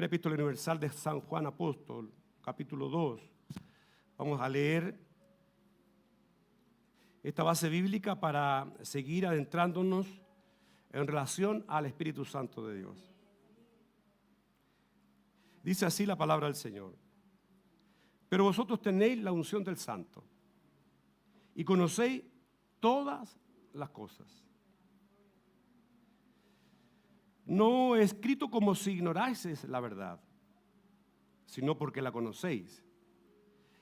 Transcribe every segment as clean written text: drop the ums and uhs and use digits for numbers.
epístola universal de San Juan Apóstol, capítulo 2. Vamos a leer esta base bíblica para seguir adentrándonos en relación al Espíritu Santo de Dios. Dice así la palabra del Señor: pero vosotros tenéis la unción del Santo y conocéis todas las cosas. No he escrito como si ignoraseis la verdad, sino porque la conocéis,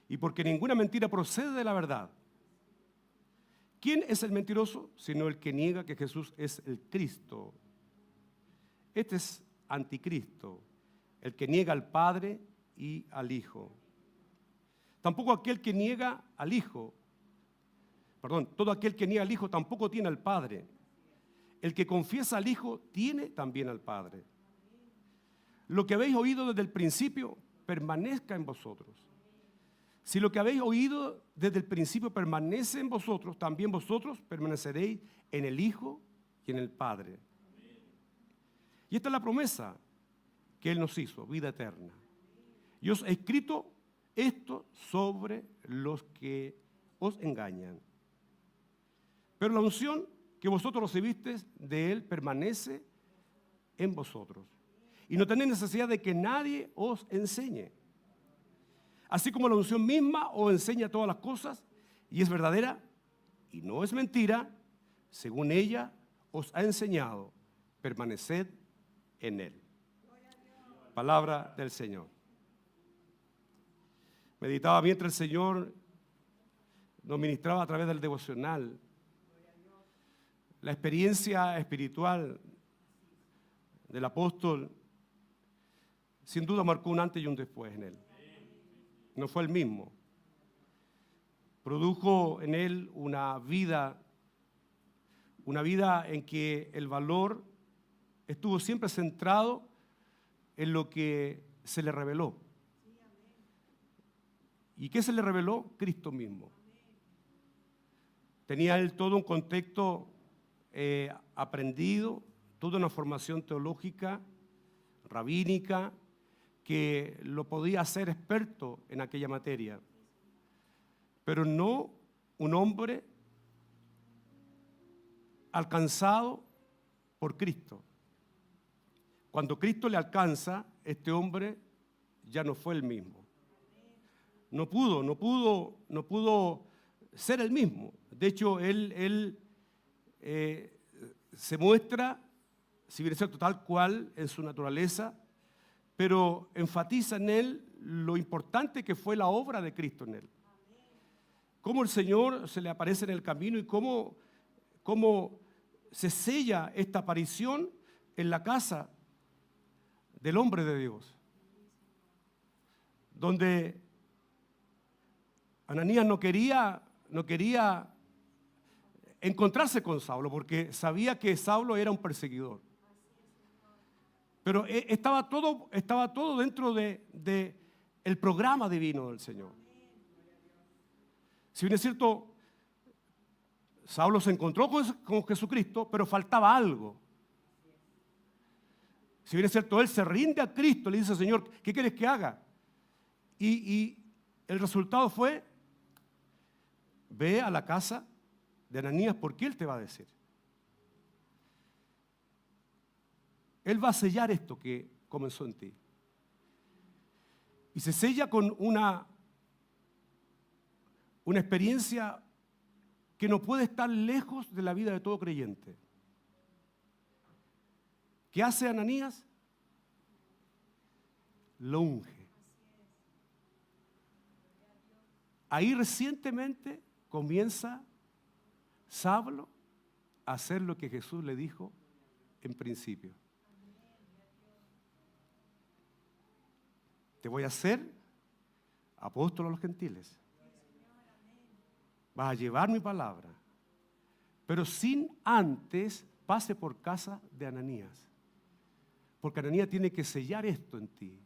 y porque ninguna mentira procede de la verdad. ¿Quién es el mentiroso? Sino el que niega que Jesús es el Cristo. Este es anticristo, el que niega al Padre y al Hijo. Tampoco aquel que niega al Hijo, todo aquel que niega al Hijo tampoco tiene al Padre. El que confiesa al Hijo tiene también al Padre. Lo que habéis oído desde el principio permanezca en vosotros. Si lo que habéis oído desde el principio permanece en vosotros, también vosotros permaneceréis en el Hijo y en el Padre. Y esta es la promesa que Él nos hizo, vida eterna. Y os he escrito esto sobre los que os engañan. Pero la unción que vosotros recibisteis de Él permanece en vosotros. Y no tenéis necesidad de que nadie os enseñe. Así como la unción misma os enseña todas las cosas y es verdadera y no es mentira, según ella os ha enseñado, permaneced en Él. Palabra del Señor. Meditaba mientras el Señor nos ministraba a través del devocional la experiencia espiritual del apóstol. Sin duda marcó un antes y un después en él. No fue el mismo. Produjo en él una vida en que el valor estuvo siempre centrado en lo que se le reveló. ¿Y qué se le reveló? Cristo mismo. Tenía él todo un contexto aprendido, toda una formación teológica, rabínica, que lo podía hacer experto en aquella materia, pero no un hombre alcanzado por Cristo. Cuando Cristo le alcanza, este hombre ya no fue el mismo. No pudo ser el mismo. De hecho, él se muestra, si bien es cierto, tal cual en su naturaleza, pero enfatiza en él lo importante que fue la obra de Cristo en él. Cómo el Señor se le aparece en el camino y cómo se sella esta aparición en la casa del hombre de Dios, donde Ananías no quería encontrarse con Saulo porque sabía que Saulo era un perseguidor. Pero estaba todo dentro de el programa divino del Señor. Si bien es cierto, Saulo se encontró con Jesucristo, pero faltaba algo. Si bien es cierto, él se rinde a Cristo, le dice: Señor, ¿qué quieres que haga? Y el resultado fue: ve a la casa de Ananías porque él te va a decir. Él va a sellar esto que comenzó en ti. Y se sella con una experiencia que no puede estar lejos de la vida de todo creyente. ¿Qué hace Ananías? Lo unge. Ahí recientemente comienza Saulo a hacer lo que Jesús le dijo en principio. Te voy a hacer apóstol a los gentiles. Vas a llevar mi palabra, pero sin antes pase por casa de Ananías. Porque Ananías tiene que sellar esto en ti.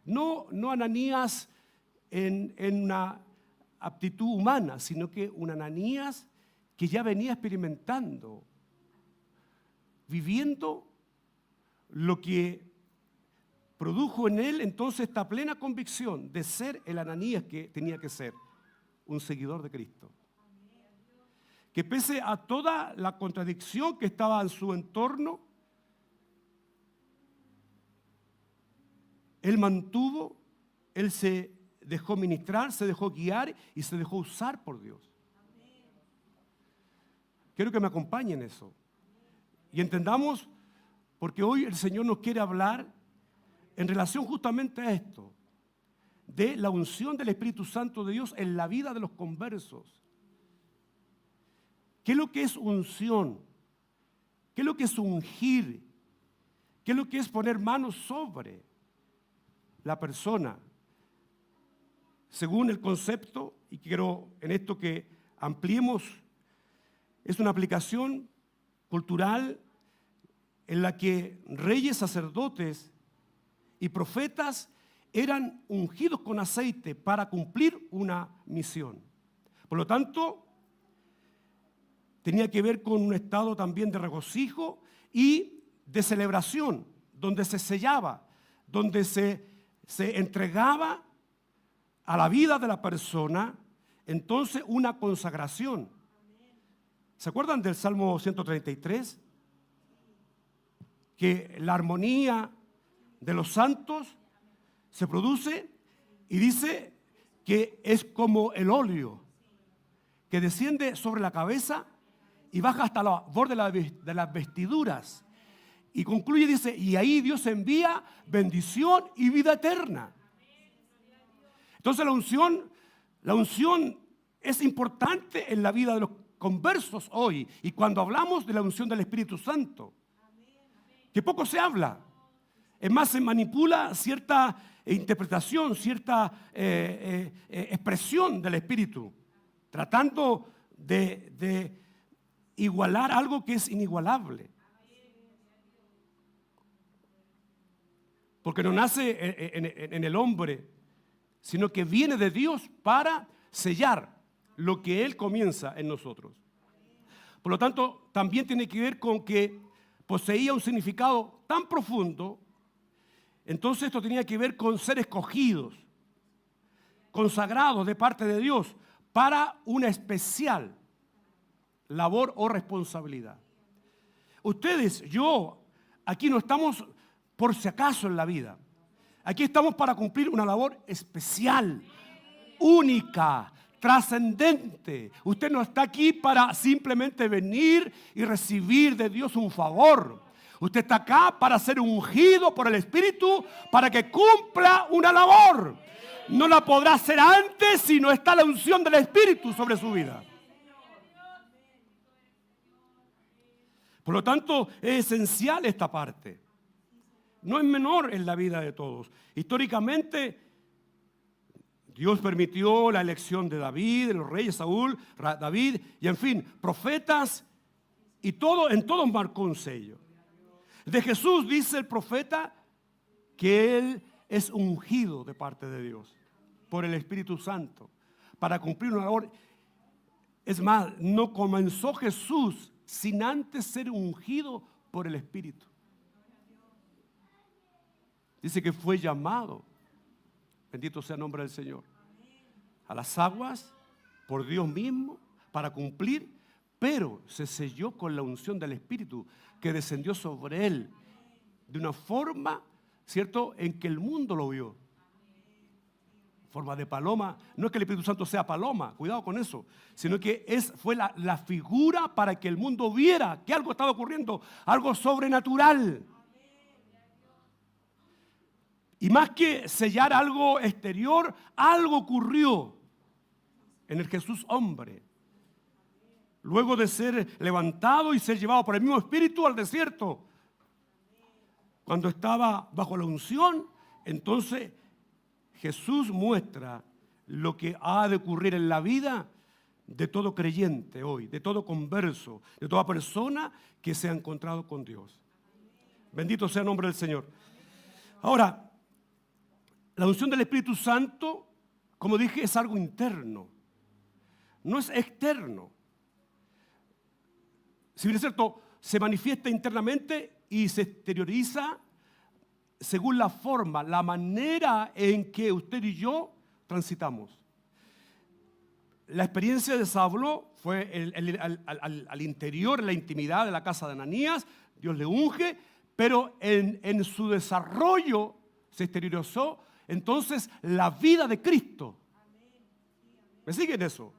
No Ananías en una aptitud humana, sino que un Ananías que ya venía experimentando, viviendo lo que produjo en él entonces esta plena convicción de ser el Ananías que tenía que ser, un seguidor de Cristo. Que pese a toda la contradicción que estaba en su entorno, él se dejó ministrar, se dejó guiar y se dejó usar por Dios. Quiero que me acompañen en eso. Y entendamos, porque hoy el Señor nos quiere hablar en relación justamente a esto, de la unción del Espíritu Santo de Dios en la vida de los conversos. ¿Qué es lo que es unción? ¿Qué es lo que es ungir? ¿Qué es lo que es poner manos sobre la persona? Según el concepto, y quiero en esto que ampliemos, es una aplicación cultural en la que reyes, sacerdotes y profetas eran ungidos con aceite para cumplir una misión. Por lo tanto, tenía que ver con un estado también de regocijo y de celebración, donde se sellaba, donde se entregaba a la vida de la persona, entonces una consagración. ¿Se acuerdan del Salmo 133? Que la armonía de los santos se produce y dice que es como el óleo que desciende sobre la cabeza y baja hasta los bordes de las vestiduras. Y concluye, dice, y ahí Dios envía bendición y vida eterna. Entonces la unción es importante en la vida de los conversos hoy. Y cuando hablamos de la unción del Espíritu Santo, que poco se habla. Es más, se manipula cierta interpretación, cierta expresión del Espíritu, tratando de igualar algo que es inigualable. Porque no nace en el hombre, sino que viene de Dios para sellar lo que Él comienza en nosotros. Por lo tanto, también tiene que ver con que poseía un significado tan profundo. Entonces esto tenía que ver con ser escogidos, consagrados de parte de Dios para una especial labor o responsabilidad. Ustedes, yo, aquí no estamos por si acaso en la vida. Aquí estamos para cumplir una labor especial, única, trascendente. Usted no está aquí para simplemente venir y recibir de Dios un favor. Usted está acá para ser ungido por el Espíritu para que cumpla una labor. No la podrá hacer antes si no está la unción del Espíritu sobre su vida. Por lo tanto, es esencial esta parte. No es menor en la vida de todos. Históricamente, Dios permitió la elección de David, de los reyes Saúl, David, y en fin, profetas, y todo, en todos marcó un sello. De Jesús dice el profeta que Él es ungido de parte de Dios por el Espíritu Santo para cumplir una labor. Es más, no comenzó Jesús sin antes ser ungido por el Espíritu. Dice que fue llamado, bendito sea el nombre del Señor, a las aguas por Dios mismo para cumplir, pero se selló con la unción del Espíritu que descendió sobre él de una forma, ¿cierto?, en que el mundo lo vio. Forma de paloma. No es que el Espíritu Santo sea paloma, cuidado con eso, sino que fue la figura para que el mundo viera que algo estaba ocurriendo, algo sobrenatural. Y más que sellar algo exterior, algo ocurrió en el Jesús hombre. Luego de ser levantado y ser llevado por el mismo Espíritu al desierto, cuando estaba bajo la unción, entonces Jesús muestra lo que ha de ocurrir en la vida de todo creyente hoy, de todo converso, de toda persona que se ha encontrado con Dios. Bendito sea el nombre del Señor. Ahora, la unción del Espíritu Santo, como dije, es algo interno, no es externo. Si bien es cierto, se manifiesta internamente y se exterioriza según la forma, la manera en que usted y yo transitamos. La experiencia de Saulo fue al interior, en la intimidad de la casa de Ananías. Dios le unge, pero en su desarrollo se exteriorizó entonces la vida de Cristo. ¿Me siguen eso?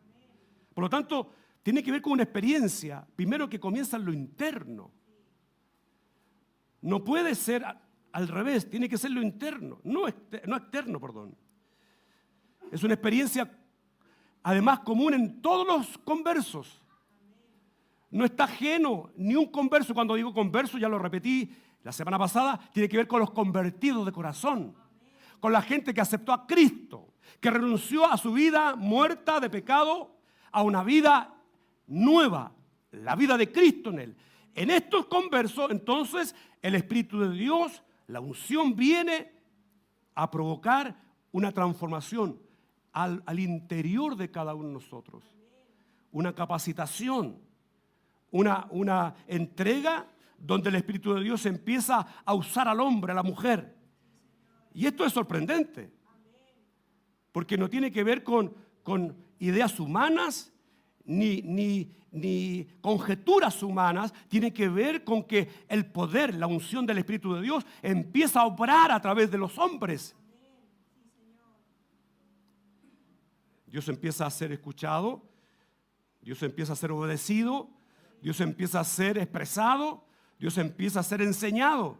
Por lo tanto, tiene que ver con una experiencia, primero que comienza en lo interno. No puede ser al revés, tiene que ser lo interno, no externo, perdón. Es una experiencia además común en todos los conversos. No está ajeno ni un converso. Cuando digo converso, ya lo repetí la semana pasada, tiene que ver con los convertidos de corazón, con la gente que aceptó a Cristo, que renunció a su vida muerta de pecado a una vida nueva, la vida de Cristo en él. En estos conversos, entonces, el Espíritu de Dios, la unción viene a provocar una transformación al interior de cada uno de nosotros. Una capacitación, una entrega donde el Espíritu de Dios empieza a usar al hombre, a la mujer. Y esto es sorprendente, porque no tiene que ver con ideas humanas ni conjeturas humanas, tiene que ver con que el poder, la unción del Espíritu de Dios empieza a obrar a través de los hombres. Dios empieza a ser escuchado, Dios empieza a ser obedecido, Dios empieza a ser expresado, Dios empieza a ser enseñado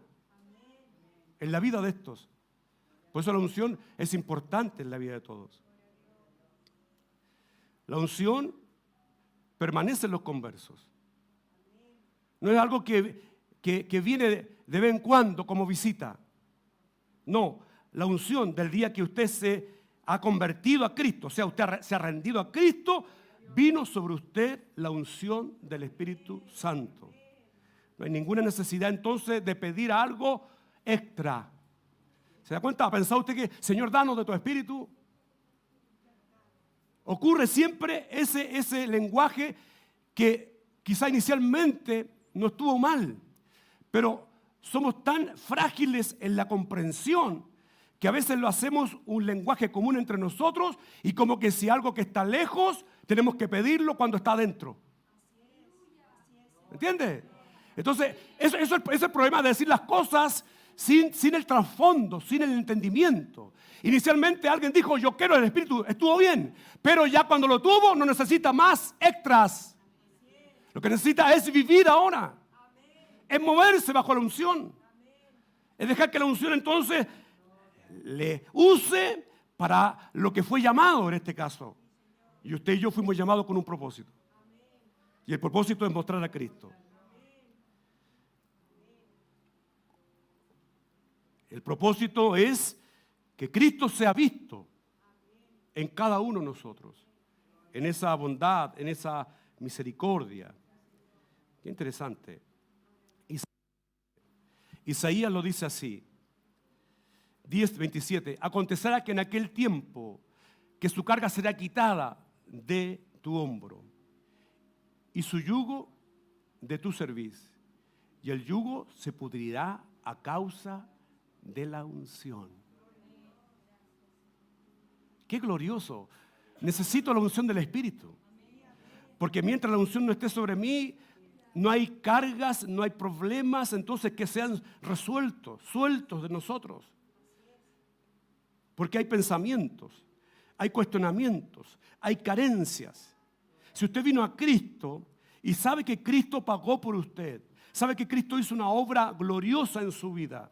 en la vida de estos. Por eso la unción es importante en la vida de todos. La unción permanece en los conversos. No es algo que viene de vez en cuando como visita. No, la unción del día que usted se ha convertido a Cristo, o sea, usted se ha rendido a Cristo, vino sobre usted la unción del Espíritu Santo. No hay ninguna necesidad entonces de pedir algo extra. ¿Se da cuenta? ¿Ha pensado usted que, Señor, danos de tu Espíritu? Ocurre siempre ese lenguaje que quizá inicialmente no estuvo mal, pero somos tan frágiles en la comprensión que a veces lo hacemos un lenguaje común entre nosotros y como que si algo que está lejos tenemos que pedirlo cuando está adentro. ¿Entiende? Entonces, eso es el problema de decir las cosas sin el trasfondo, sin el entendimiento. Inicialmente alguien dijo, yo quiero el Espíritu, estuvo bien, pero ya cuando lo tuvo no necesita más extras. Lo que necesita es vivir ahora, es moverse bajo la unción, es dejar que la unción entonces le use para lo que fue llamado en este caso. Y usted y yo fuimos llamados con un propósito. Y el propósito es mostrar a Cristo. El propósito es que Cristo sea visto en cada uno de nosotros, en esa bondad, en esa misericordia. Qué interesante. Isaías lo dice así, 10:27. Acontecerá que en aquel tiempo que su carga será quitada de tu hombro y su yugo de tu cerviz, y el yugo se pudrirá a causa de la unción. Qué glorioso. Necesito la unción del Espíritu, porque mientras la unción no esté sobre mí, no hay cargas, no hay problemas, entonces que sean resueltos, sueltos de nosotros. Porque hay pensamientos, hay cuestionamientos, hay carencias. Si usted vino a Cristo y sabe que Cristo pagó por usted, sabe que Cristo hizo una obra gloriosa en su vida,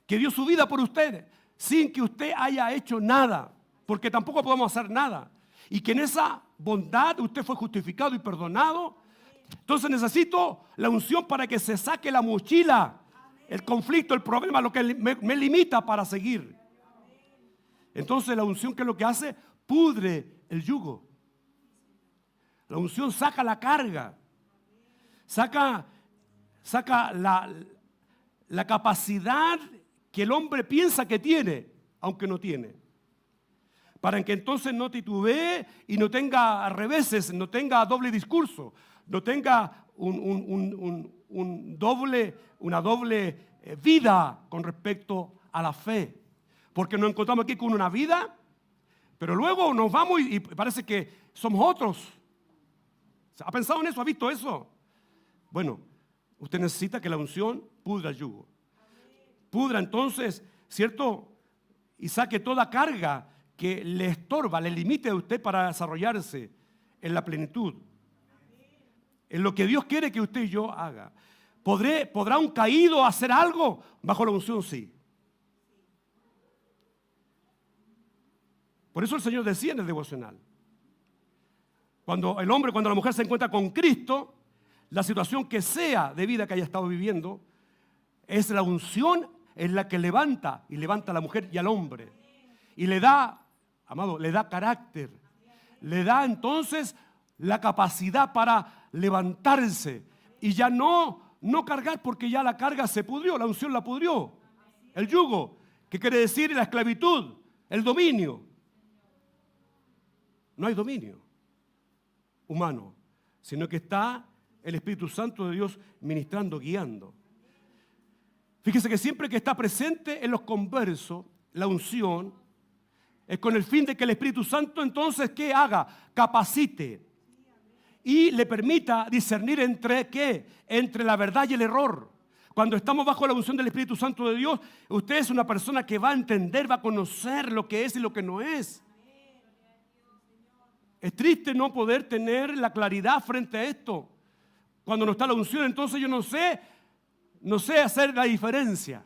que dio su vida por usted sin que usted haya hecho nada, porque tampoco podemos hacer nada, y que en esa bondad usted fue justificado y perdonado. Entonces necesito la unción para que se saque la mochila, el conflicto, el problema, lo que me limita para seguir. Entonces la unción, ¿qué es lo que hace? Pudre el yugo. La unción saca la carga, saca la capacidad que el hombre piensa que tiene, aunque no tiene. Para que entonces no titubee y no tenga reveses, no tenga doble discurso. no tenga una doble vida con respecto a la fe. Porque nos encontramos aquí con una vida, pero luego nos vamos y parece que somos otros. ¿Ha pensado en eso? ¿Ha visto eso? Bueno, usted necesita que la unción pudra el yugo. Pudra entonces, ¿cierto? Y saque toda carga que le estorba, le limite a usted para desarrollarse en la plenitud. En lo que Dios quiere que usted y yo haga. ¿Podrá un caído hacer algo? Bajo la unción sí. Por eso el Señor decía en el devocional, cuando la mujer se encuentra con Cristo, la situación que sea de vida que haya estado viviendo, es la unción en la que levanta a la mujer y al hombre. Y le da, amado, le da carácter. Le da entonces la capacidad para levantarse y ya no cargar, porque ya la carga se pudrió, la unción la pudrió. El yugo, ¿qué quiere decir? La esclavitud, el dominio. No hay dominio humano, sino que está el Espíritu Santo de Dios ministrando, guiando. Fíjese que siempre que está presente en los conversos, la unción es con el fin de que el Espíritu Santo entonces, ¿qué haga? Capacite y le permita discernir entre ¿qué? Entre la verdad y el error. Cuando estamos bajo la unción del Espíritu Santo de Dios, usted es una persona que va a entender, va a conocer lo que es y lo que no es. Es triste no poder tener la claridad frente a esto. Cuando no está la unción, entonces yo no sé hacer la diferencia.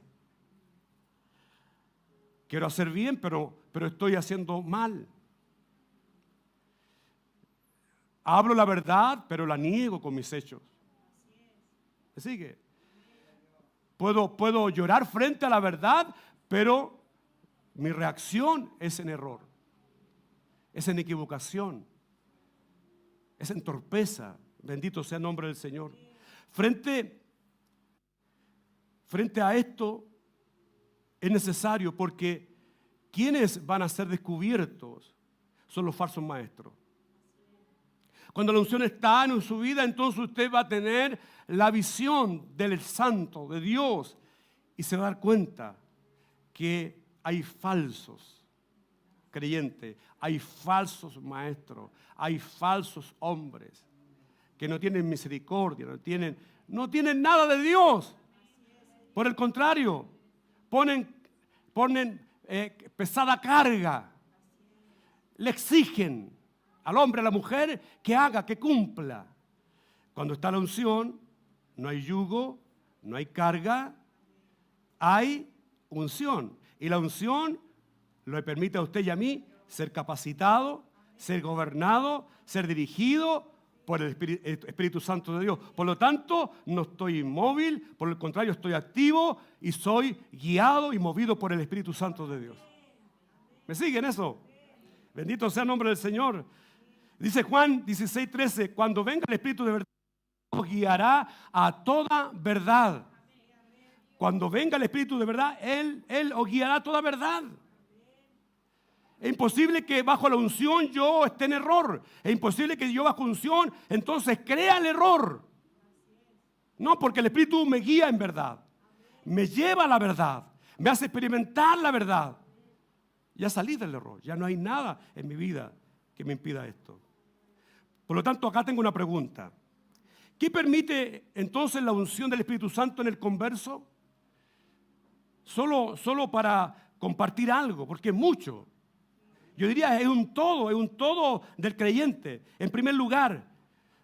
Quiero hacer bien, pero estoy haciendo mal. Hablo la verdad, pero la niego con mis hechos. ¿Me sigue? Puedo llorar frente a la verdad, pero mi reacción es en error. Es en equivocación. Es en torpeza. Bendito sea el nombre del Señor. Frente a esto es necesario, porque quienes van a ser descubiertos son los falsos maestros. Cuando la unción está en su vida, entonces usted va a tener la visión del Santo, de Dios, y se va a dar cuenta que hay falsos creyentes, hay falsos maestros, hay falsos hombres que no tienen misericordia, no tienen nada de Dios. Por el contrario, ponen pesada carga, le exigen al hombre, a la mujer, que haga, que cumpla. Cuando está la unción, no hay yugo, no hay carga, hay unción. Y la unción le permite a usted y a mí ser capacitado, ser gobernado, ser dirigido por el Espíritu Santo de Dios. Por lo tanto, no estoy inmóvil, por el contrario, estoy activo y soy guiado y movido por el Espíritu Santo de Dios. ¿Me siguen eso? Bendito sea el nombre del Señor. Dice Juan 16:13, cuando venga el Espíritu de verdad, os guiará a toda verdad. Cuando venga el Espíritu de verdad, Él os guiará a toda verdad. Es imposible que bajo la unción yo esté en error. Es imposible que yo bajo unción entonces crea el error. No, porque el Espíritu me guía en verdad. Me lleva a la verdad. Me hace experimentar la verdad. Ya salí del error. Ya no hay nada en mi vida que me impida esto. Por lo tanto, acá tengo una pregunta. ¿Qué permite entonces la unción del Espíritu Santo en el converso? Solo para compartir algo, porque es mucho. Yo diría, es un todo del creyente. En primer lugar,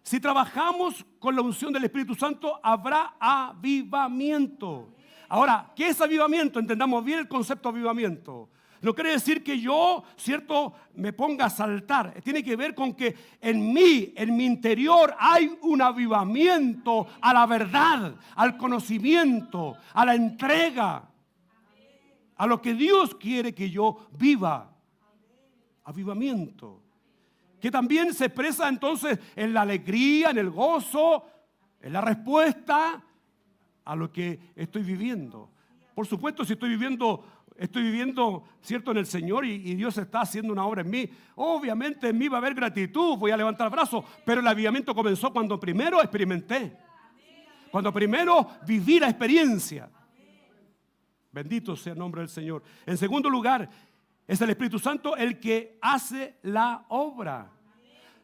si trabajamos con la unción del Espíritu Santo, habrá avivamiento. Ahora, ¿qué es avivamiento? Entendamos bien el concepto de avivamiento. No quiere decir que yo, ¿cierto?, me ponga a saltar. Tiene que ver con que en mi interior, hay un avivamiento a la verdad, al conocimiento, a la entrega, a lo que Dios quiere que yo viva. Avivamiento, que también se expresa entonces en la alegría, en el gozo, en la respuesta a lo que estoy viviendo. Por supuesto, si estoy viviendo estoy viviendo, ¿cierto?, en el Señor y Dios está haciendo una obra en mí. Obviamente en mí va a haber gratitud, voy a levantar brazos, pero el avivamiento comenzó cuando primero experimenté. Cuando primero viví la experiencia. Bendito sea el nombre del Señor. En segundo lugar, es el Espíritu Santo el que hace la obra.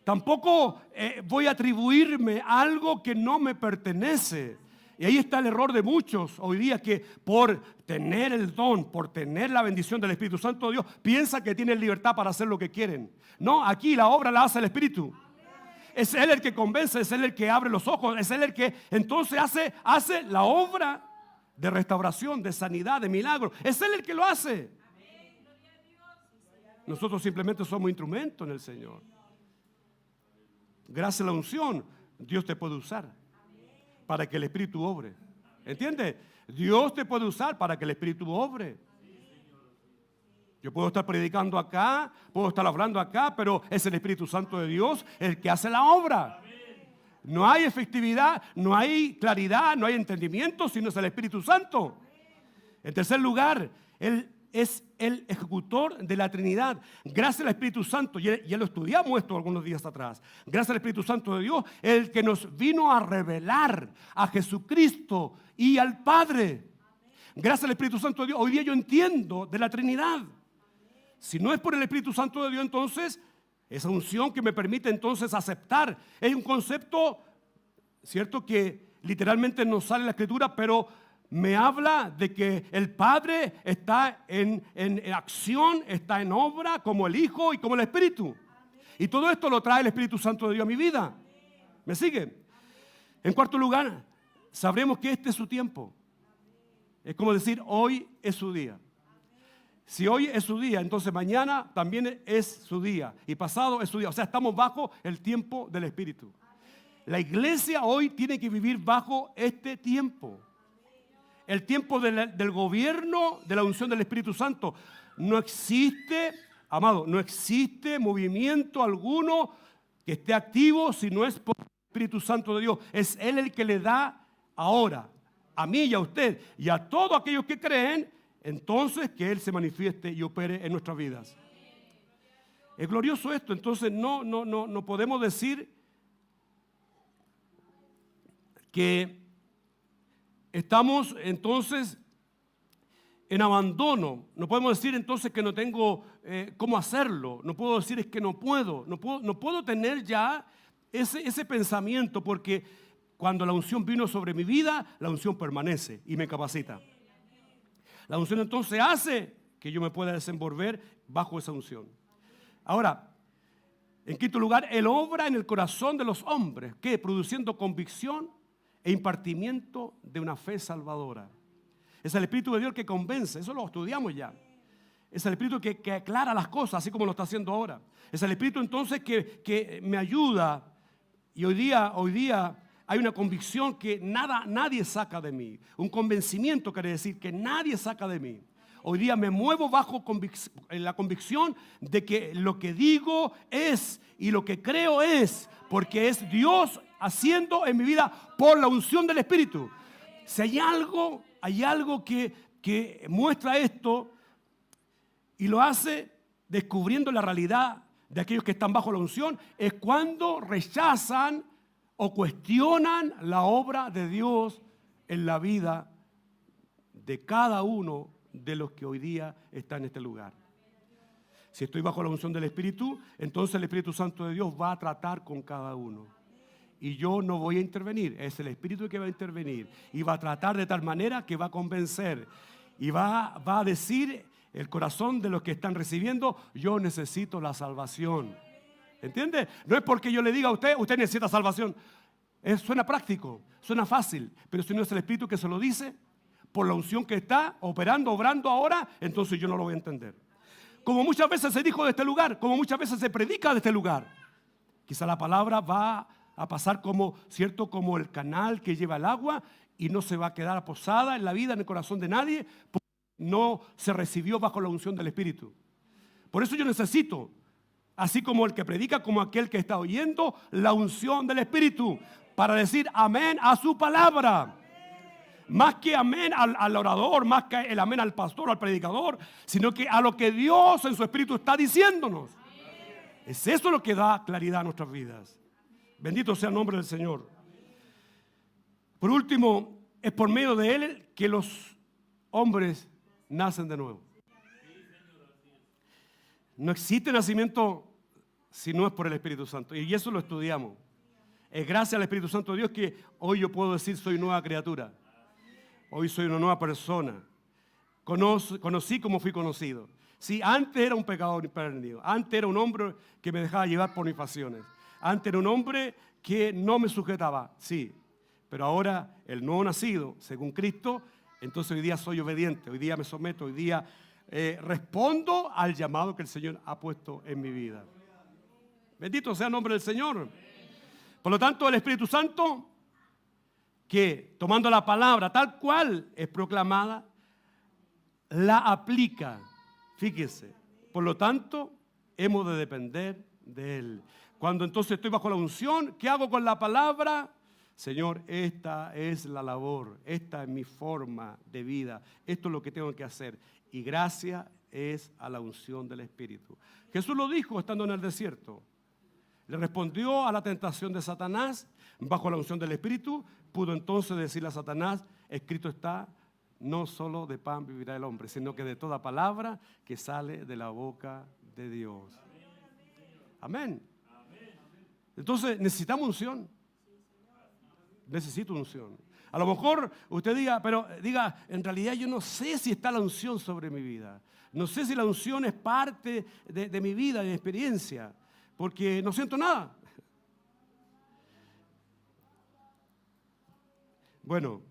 Tampoco voy a atribuirme algo que no me pertenece. Y ahí está el error de muchos hoy día, que por tener el don, por tener la bendición del Espíritu Santo de Dios, piensa que tienen libertad para hacer lo que quieren. No, aquí la obra la hace el Espíritu. Es Él el que convence, es Él el que abre los ojos, es Él el que entonces hace la obra de restauración, de sanidad, de milagro. Es Él el que lo hace. Nosotros simplemente somos instrumentos en el Señor. Gracias a la unción, Dios te puede usar para que el Espíritu obre. ¿Entiendes? Dios te puede usar para que el Espíritu obre. Yo puedo estar predicando acá, puedo estar hablando acá, pero es el Espíritu Santo de Dios el que hace la obra. No hay efectividad, no hay claridad, no hay entendimiento, sino es el Espíritu Santo. En tercer lugar, Él es el ejecutor de la Trinidad. Gracias al Espíritu Santo, ya lo estudiamos esto algunos días atrás. Gracias al Espíritu Santo de Dios, el que nos vino a revelar a Jesucristo y al Padre. Gracias al Espíritu Santo de Dios, hoy día yo entiendo de la Trinidad. Si no es por el Espíritu Santo de Dios, entonces esa unción que me permite entonces aceptar es un concepto, cierto, que literalmente no sale en la Escritura, pero me habla de que el Padre está en acción, está en obra, como el Hijo y como el Espíritu. Y todo esto lo trae el Espíritu Santo de Dios a mi vida. ¿Me sigue? En cuarto lugar, sabremos que este es su tiempo. Es como decir, hoy es su día. Si hoy es su día, entonces mañana también es su día. Y pasado es su día. O sea, estamos bajo el tiempo del Espíritu. La iglesia hoy tiene que vivir bajo este tiempo. El tiempo del gobierno de la unción del Espíritu Santo. No existe, amado, no existe movimiento alguno que esté activo si no es por el Espíritu Santo de Dios. Es Él el que le da ahora, a mí y a usted, y a todos aquellos que creen, entonces que Él se manifieste y opere en nuestras vidas. Es glorioso esto, entonces no podemos decir que estamos entonces en abandono. No podemos decir entonces que no tengo cómo hacerlo. No puedo decir es que no puedo tener ya ese pensamiento, porque cuando la unción vino sobre mi vida, la unción permanece y me capacita. La unción entonces hace que yo me pueda desenvolver bajo esa unción. Ahora, en quinto lugar, Él obra en el corazón de los hombres, que produciendo convicción e impartimiento de una fe salvadora. Es el Espíritu de Dios que convence, eso lo estudiamos ya. Es el Espíritu que aclara las cosas, así como lo está haciendo ahora. Es el Espíritu entonces que me ayuda, y hoy día hay una convicción que nadie saca de mí. Un convencimiento quiere decir que nadie saca de mí. Hoy día me muevo bajo la convicción de que lo que digo es y lo que creo es, porque es Dios haciendo en mi vida por la unción del Espíritu. Si hay algo que muestra esto y lo hace descubriendo la realidad de aquellos que están bajo la unción, es cuando rechazan o cuestionan la obra de Dios en la vida de cada uno de los que hoy día están en este lugar. Si estoy bajo la unción del Espíritu, entonces el Espíritu Santo de Dios va a tratar con cada uno. Y yo no voy a intervenir, es el Espíritu que va a intervenir. Y va a tratar de tal manera que va a convencer. Y va a decir el corazón de los que están recibiendo, yo necesito la salvación. ¿Entiende? No es porque yo le diga a usted necesita salvación. Suena práctico, suena fácil, pero si no es el Espíritu que se lo dice, por la unción que está operando, obrando ahora, entonces yo no lo voy a entender. Como muchas veces se dijo de este lugar, como muchas veces se predica de este lugar, quizá la palabra va a pasar como el canal que lleva el agua y no se va a quedar posada en la vida, en el corazón de nadie, porque no se recibió bajo la unción del Espíritu. Por eso yo necesito, así como el que predica, como aquel que está oyendo, la unción del Espíritu, para decir amén a su palabra. Más que amén al orador, más que el amén al pastor o al predicador, sino que a lo que Dios en su Espíritu está diciéndonos. Es eso lo que da claridad a nuestras vidas. Bendito sea el nombre del Señor. Por último, es por medio de Él que los hombres nacen de nuevo. No existe nacimiento si no es por el Espíritu Santo. Y eso lo estudiamos. Es gracias al Espíritu Santo de Dios que hoy yo puedo decir soy nueva criatura. Hoy soy una nueva persona. Conocí como fui conocido. Sí, antes era un pecador impedernido. Antes era un hombre que me dejaba llevar por mis pasiones. Antes era un hombre que no me sujetaba. Sí, pero ahora el nuevo nacido, según Cristo, entonces hoy día soy obediente. Hoy día me someto. Hoy día respondo al llamado que el Señor ha puesto en mi vida. Bendito sea el nombre del Señor. Por lo tanto, el Espíritu Santo, que tomando la palabra tal cual es proclamada, la aplica. Fíjese. Por lo tanto, hemos de depender de Él. Cuando entonces estoy bajo la unción, ¿qué hago con la palabra? Señor, esta es la labor, esta es mi forma de vida, esto es lo que tengo que hacer. Y gracias es a la unción del Espíritu. Jesús lo dijo estando en el desierto. Le respondió a la tentación de Satanás, bajo la unción del Espíritu, pudo entonces decirle a Satanás, escrito está, no solo de pan vivirá el hombre, sino que de toda palabra que sale de la boca de Dios. Amén. Entonces necesitamos unción. Necesito unción. A lo mejor usted diga, en realidad yo no sé si está la unción sobre mi vida. No sé si la unción es parte de mi vida, de mi experiencia. Porque no siento nada. Bueno,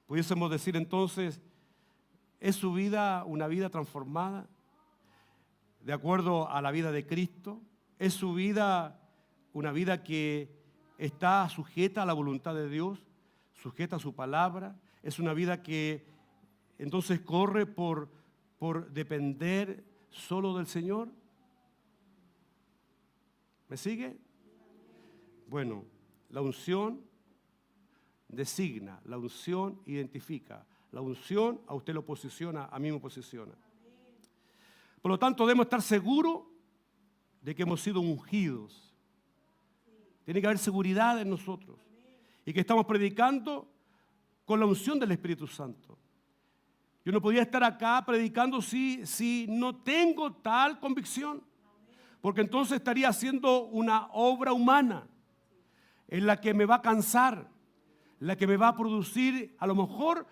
pudiésemos decir entonces, ¿es su vida una vida transformada de acuerdo a la vida de Cristo? ¿Es su vida una vida que está sujeta a la voluntad de Dios, sujeta a su palabra? ¿Es una vida que entonces corre por depender solo del Señor? ¿Me sigue? Bueno, la unción designa, la unción identifica, la unción a usted lo posiciona, a mí me posiciona. Por lo tanto, debemos estar seguros de que hemos sido ungidos. Tiene que haber seguridad en nosotros y que estamos predicando con la unción del Espíritu Santo. Yo no podía estar acá predicando si no tengo tal convicción. Porque entonces estaría haciendo una obra humana en la que me va a cansar, la que me va a producir a lo mejor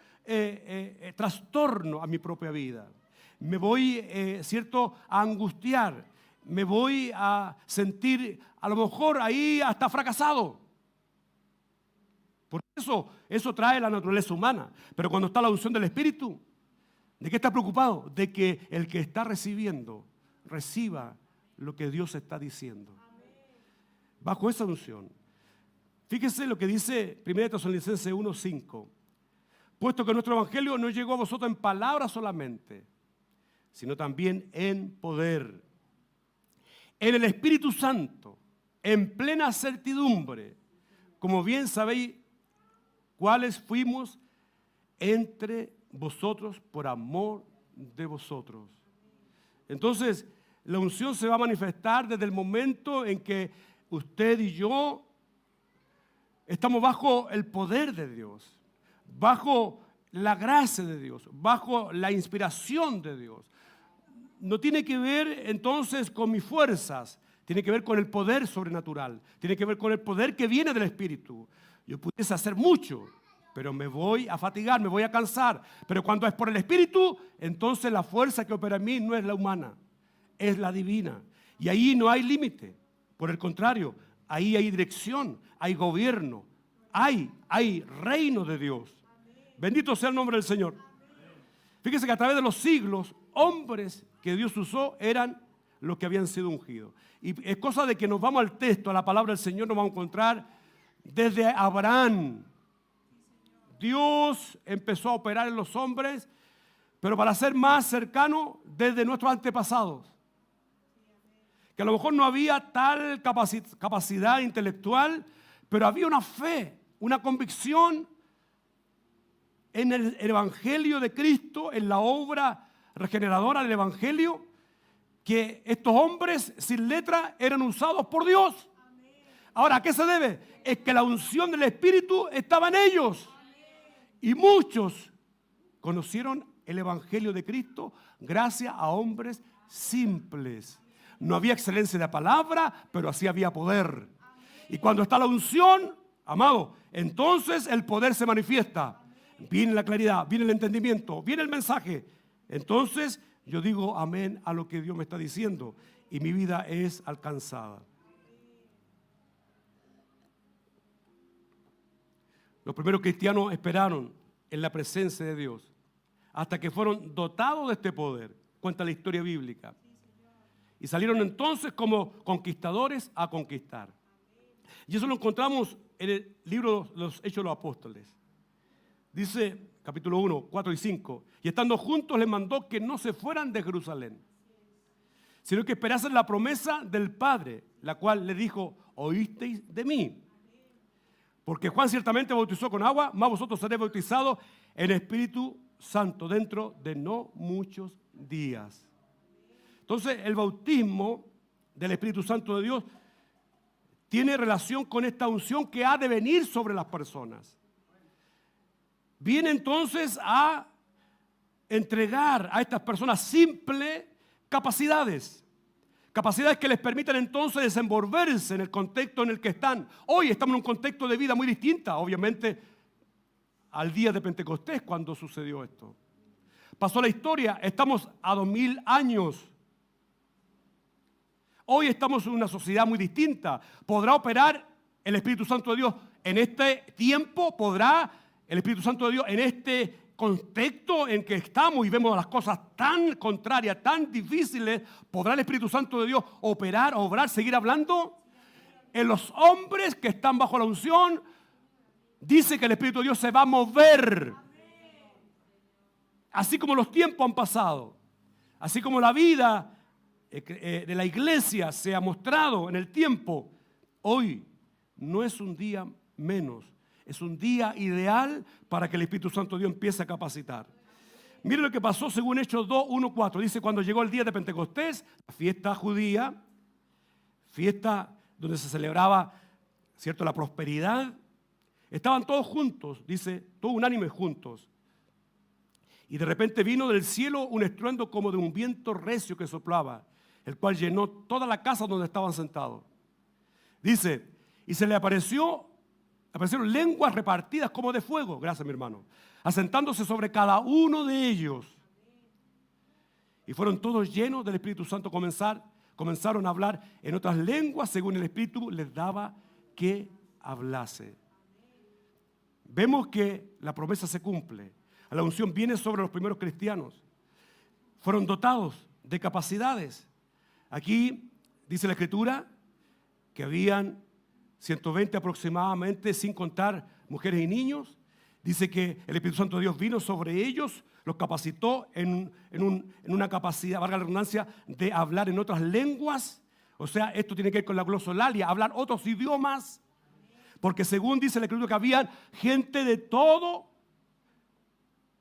trastorno a mi propia vida. Me voy, a angustiar, me voy a sentir a lo mejor ahí hasta fracasado. Por eso trae la naturaleza humana. Pero cuando está la unción del Espíritu, ¿de qué está preocupado? De que el que está recibiendo, reciba lo que Dios está diciendo. Bajo esa unción. Fíjese lo que dice 1 Tesalonicenses 1:5. Puesto que nuestro evangelio no llegó a vosotros en palabras solamente, sino también en poder, en el Espíritu Santo, en plena certidumbre, como bien sabéis cuáles fuimos entre vosotros por amor de vosotros. Entonces, la unción se va a manifestar desde el momento en que usted y yo estamos bajo el poder de Dios, bajo la gracia de Dios, bajo la inspiración de Dios. No tiene que ver entonces con mis fuerzas, tiene que ver con el poder sobrenatural, tiene que ver con el poder que viene del Espíritu. Yo pudiese hacer mucho, pero me voy a fatigar, me voy a cansar. Pero cuando es por el Espíritu, entonces la fuerza que opera en mí no es la humana, es la divina. Y ahí no hay límite. Por el contrario, ahí hay dirección, hay gobierno, hay reino de Dios. Bendito sea el nombre del Señor. Fíjese que a través de los siglos, hombres que Dios usó eran los que habían sido ungidos. Y es cosa de que nos vamos al texto, a la palabra del Señor, nos vamos a encontrar desde Abraham. Dios empezó a operar en los hombres, pero para ser más cercano desde nuestros antepasados. Que a lo mejor no había tal capacidad intelectual, pero había una fe, una convicción en el Evangelio de Cristo, en la obra regeneradora del Evangelio, que estos hombres sin letra eran usados por Dios. Ahora, ¿a qué se debe? Es que la unción del Espíritu estaba en ellos. Y muchos conocieron el Evangelio de Cristo gracias a hombres simples. No había excelencia de palabra, pero así había poder. Y cuando está la unción, amado, entonces el poder se manifiesta. Viene la claridad, viene el entendimiento, viene el mensaje. Entonces yo digo amén a lo que Dios me está diciendo y mi vida es alcanzada. Los primeros cristianos esperaron en la presencia de Dios hasta que fueron dotados de este poder. Cuenta la historia bíblica. Y salieron entonces como conquistadores a conquistar. Y eso lo encontramos en el libro de los Hechos de los Apóstoles. Dice, capítulo 1, 4 y 5, y estando juntos les mandó que no se fueran de Jerusalén, sino que esperasen la promesa del Padre, la cual le dijo, oísteis de mí. Porque Juan ciertamente bautizó con agua, mas vosotros seréis bautizados en Espíritu Santo dentro de no muchos días. Entonces, el bautismo del Espíritu Santo de Dios tiene relación con esta unción que ha de venir sobre las personas. Viene entonces a entregar a estas personas simples capacidades. Capacidades que les permitan entonces desenvolverse en el contexto en el que están. Hoy estamos en un contexto de vida muy distinta, obviamente, al día de Pentecostés cuando sucedió esto. Pasó la historia, estamos a 2000 años. Hoy estamos en una sociedad muy distinta. ¿Podrá operar el Espíritu Santo de Dios en este tiempo? ¿Podrá el Espíritu Santo de Dios en este contexto en que estamos y vemos las cosas tan contrarias, tan difíciles? ¿Podrá el Espíritu Santo de Dios operar, obrar, seguir hablando? En los hombres que están bajo la unción, dice que el Espíritu de Dios se va a mover. Así como los tiempos han pasado, así como la vida de la iglesia se ha mostrado en el tiempo, hoy no es un día menos, es un día ideal para que el Espíritu Santo de Dios empiece a capacitar. Mire lo que pasó según Hechos 2, 1, 4. Dice, cuando llegó el día de Pentecostés, la fiesta judía, fiesta donde se celebraba, ¿cierto?, la prosperidad, estaban todos juntos, dice, todos unánimes juntos. Y de repente vino del cielo un estruendo como de un viento recio que soplaba, el cual llenó toda la casa donde estaban sentados. Dice, y se le aparecieron lenguas repartidas como de fuego, gracias mi hermano, asentándose sobre cada uno de ellos. Y fueron todos llenos del Espíritu Santo, comenzaron a hablar en otras lenguas según el Espíritu les daba que hablase. Vemos que la promesa se cumple. La unción viene sobre los primeros cristianos. Fueron dotados de capacidades. Aquí dice la Escritura que habían 120 aproximadamente, sin contar mujeres y niños. Dice que el Espíritu Santo de Dios vino sobre ellos, los capacitó en una capacidad, valga la redundancia, de hablar en otras lenguas. O sea, esto tiene que ver con la glosolalia, hablar otros idiomas. Porque según dice la Escritura que había gente de todo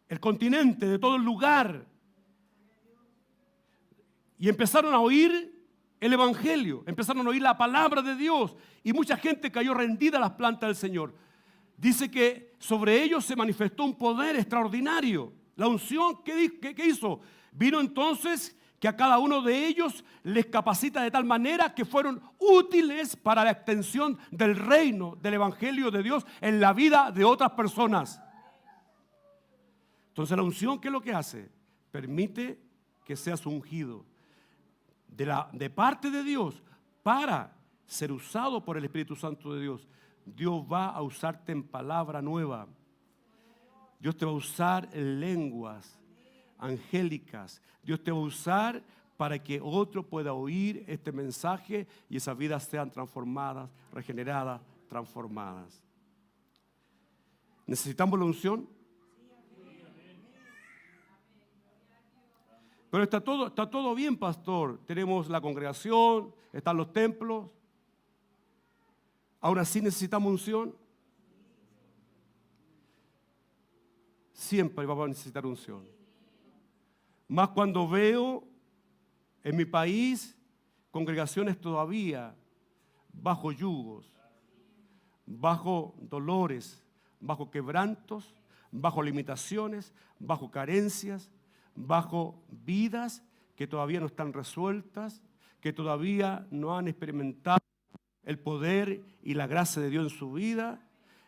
el continente, de todo el lugar. Y empezaron a oír el Evangelio, empezaron a oír la palabra de Dios. Y mucha gente cayó rendida a las plantas del Señor. Dice que sobre ellos se manifestó un poder extraordinario. La unción, ¿qué hizo? Vino entonces que a cada uno de ellos les capacita de tal manera que fueron útiles para la extensión del reino, del Evangelio de Dios en la vida de otras personas. Entonces la unción, ¿qué es lo que hace? Permite que seas ungido de parte de Dios para ser usado por el Espíritu Santo de Dios. Dios va a usarte en palabra nueva. Dios te va a usar en lenguas angélicas. Dios te va a usar para que otro pueda oír este mensaje y esas vidas sean transformadas, regeneradas, transformadas. ¿Necesitamos la unción? Pero está todo bien, pastor. Tenemos la congregación, están los templos. Aún así necesitamos unción. siempre vamos a necesitar unción. Más cuando veo en mi país congregaciones todavía bajo yugos, bajo dolores, bajo quebrantos, bajo limitaciones, bajo carencias, bajo vidas que todavía no están resueltas, que todavía no han experimentado el poder y la gracia de Dios en su vida,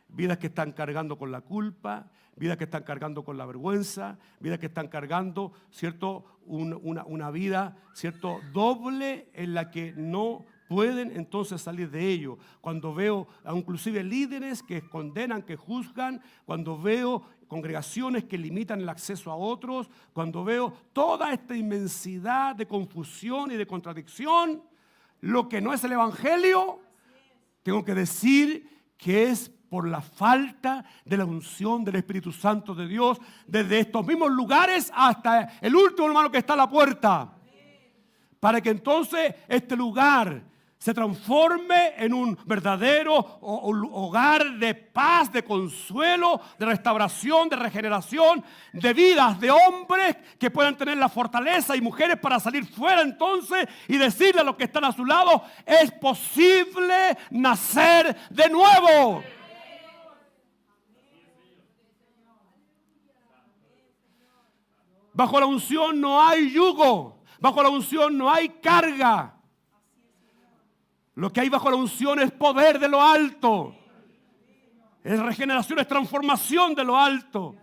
vidas que están cargando con la culpa, vidas que están cargando con la vergüenza, vidas que están cargando, ¿cierto? Una vida, ¿cierto? Doble en la que no pueden entonces salir de ello. Cuando veo inclusive líderes que condenan, que juzgan, cuando veo congregaciones que limitan el acceso a otros, cuando veo toda esta inmensidad de confusión y de contradicción, lo que no es el Evangelio, tengo que decir que es por la falta de la unción del Espíritu Santo de Dios, desde estos mismos lugares hasta el último hermano que está a la puerta, para que entonces este lugar se transforme en un verdadero hogar de paz, de consuelo, de restauración, de regeneración, de vidas de hombres que puedan tener la fortaleza y mujeres para salir fuera entonces y decirle a los que están a su lado, es posible nacer de nuevo. Bajo la unción no hay yugo, bajo la unción no hay carga. Lo que hay bajo la unción es poder de lo alto. Es regeneración, es transformación de lo alto.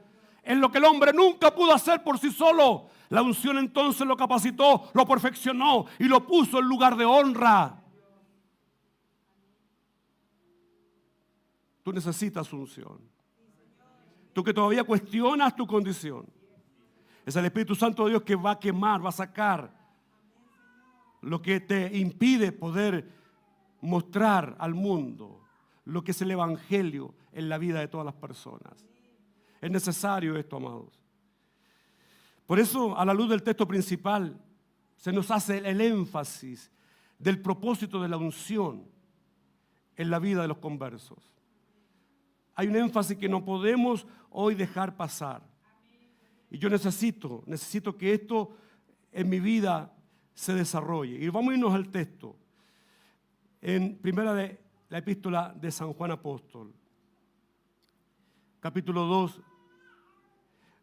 Es lo que el hombre nunca pudo hacer por sí solo. La unción entonces lo capacitó, lo perfeccionó y lo puso en lugar de honra. Tú necesitas unción. Tú que todavía cuestionas tu condición. Es el Espíritu Santo de Dios que va a quemar, va a sacar lo que te impide poder mostrar al mundo lo que es el Evangelio en la vida de todas las personas. Es necesario esto, amados. Por eso, a la luz del texto principal, se nos hace el énfasis del propósito de la unción en la vida de los conversos. Hay un énfasis que no podemos hoy dejar pasar. Y yo necesito que esto en mi vida se desarrolle. Y vamos a irnos al texto. En primera de la epístola de San Juan Apóstol, capítulo 2,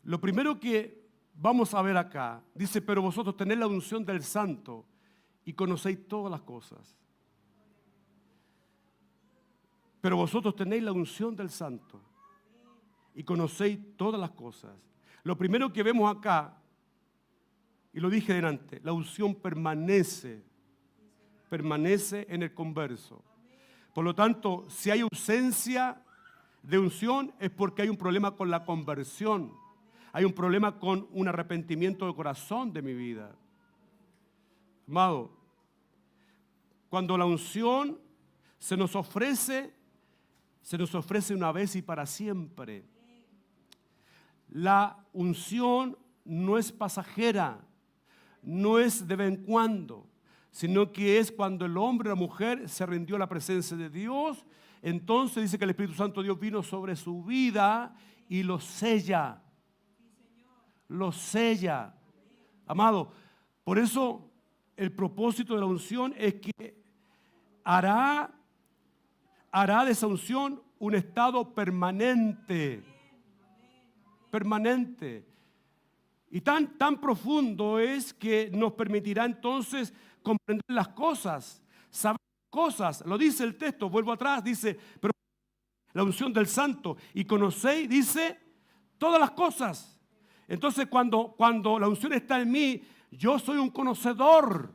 lo primero que vamos a ver acá, dice, pero vosotros tenéis la unción del Santo y conocéis todas las cosas. Pero vosotros tenéis la unción del Santo y conocéis todas las cosas. Lo primero que vemos acá, y lo dije delante, la unción permanece en el converso. Por lo tanto, si hay ausencia de unción es porque hay un problema con la conversión. Hay un problema con un arrepentimiento de corazón de mi vida. Amado, cuando la unción se nos ofrece una vez y para siempre. La unción no es pasajera, no es de vez en cuando, sino que es cuando el hombre o la mujer se rindió a la presencia de Dios. Entonces dice que el Espíritu Santo de Dios vino sobre su vida y lo sella. Lo sella. Amado, por eso el propósito de la unción es que hará de esa unción un estado permanente. Permanente. Y tan profundo es que nos permitirá entonces comprender las cosas, saber cosas. Lo dice el texto, vuelvo atrás, dice, pero la unción del Santo y conocéis, dice, todas las cosas. Entonces cuando la unción está en mí, yo soy un conocedor.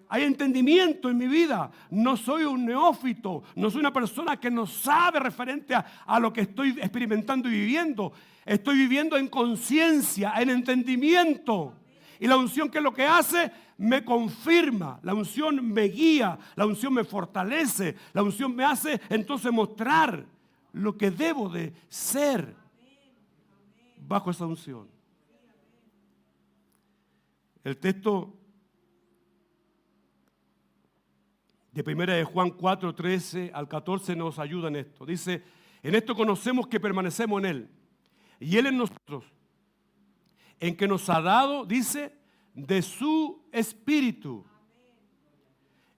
Hay entendimiento en mi vida. No soy un neófito, no soy una persona que no sabe referente a lo que estoy experimentando y viviendo. Estoy viviendo en conciencia, en entendimiento. Y la unción, ¿qué es lo que hace? Me confirma, la unción me guía, la unción me fortalece, la unción me hace entonces mostrar lo que debo de ser bajo esa unción. El texto de 1 de Juan 4, 13 al 14 nos ayuda en esto. Dice, en esto conocemos que permanecemos en Él, y Él en nosotros, en que nos ha dado, dice, de su Espíritu.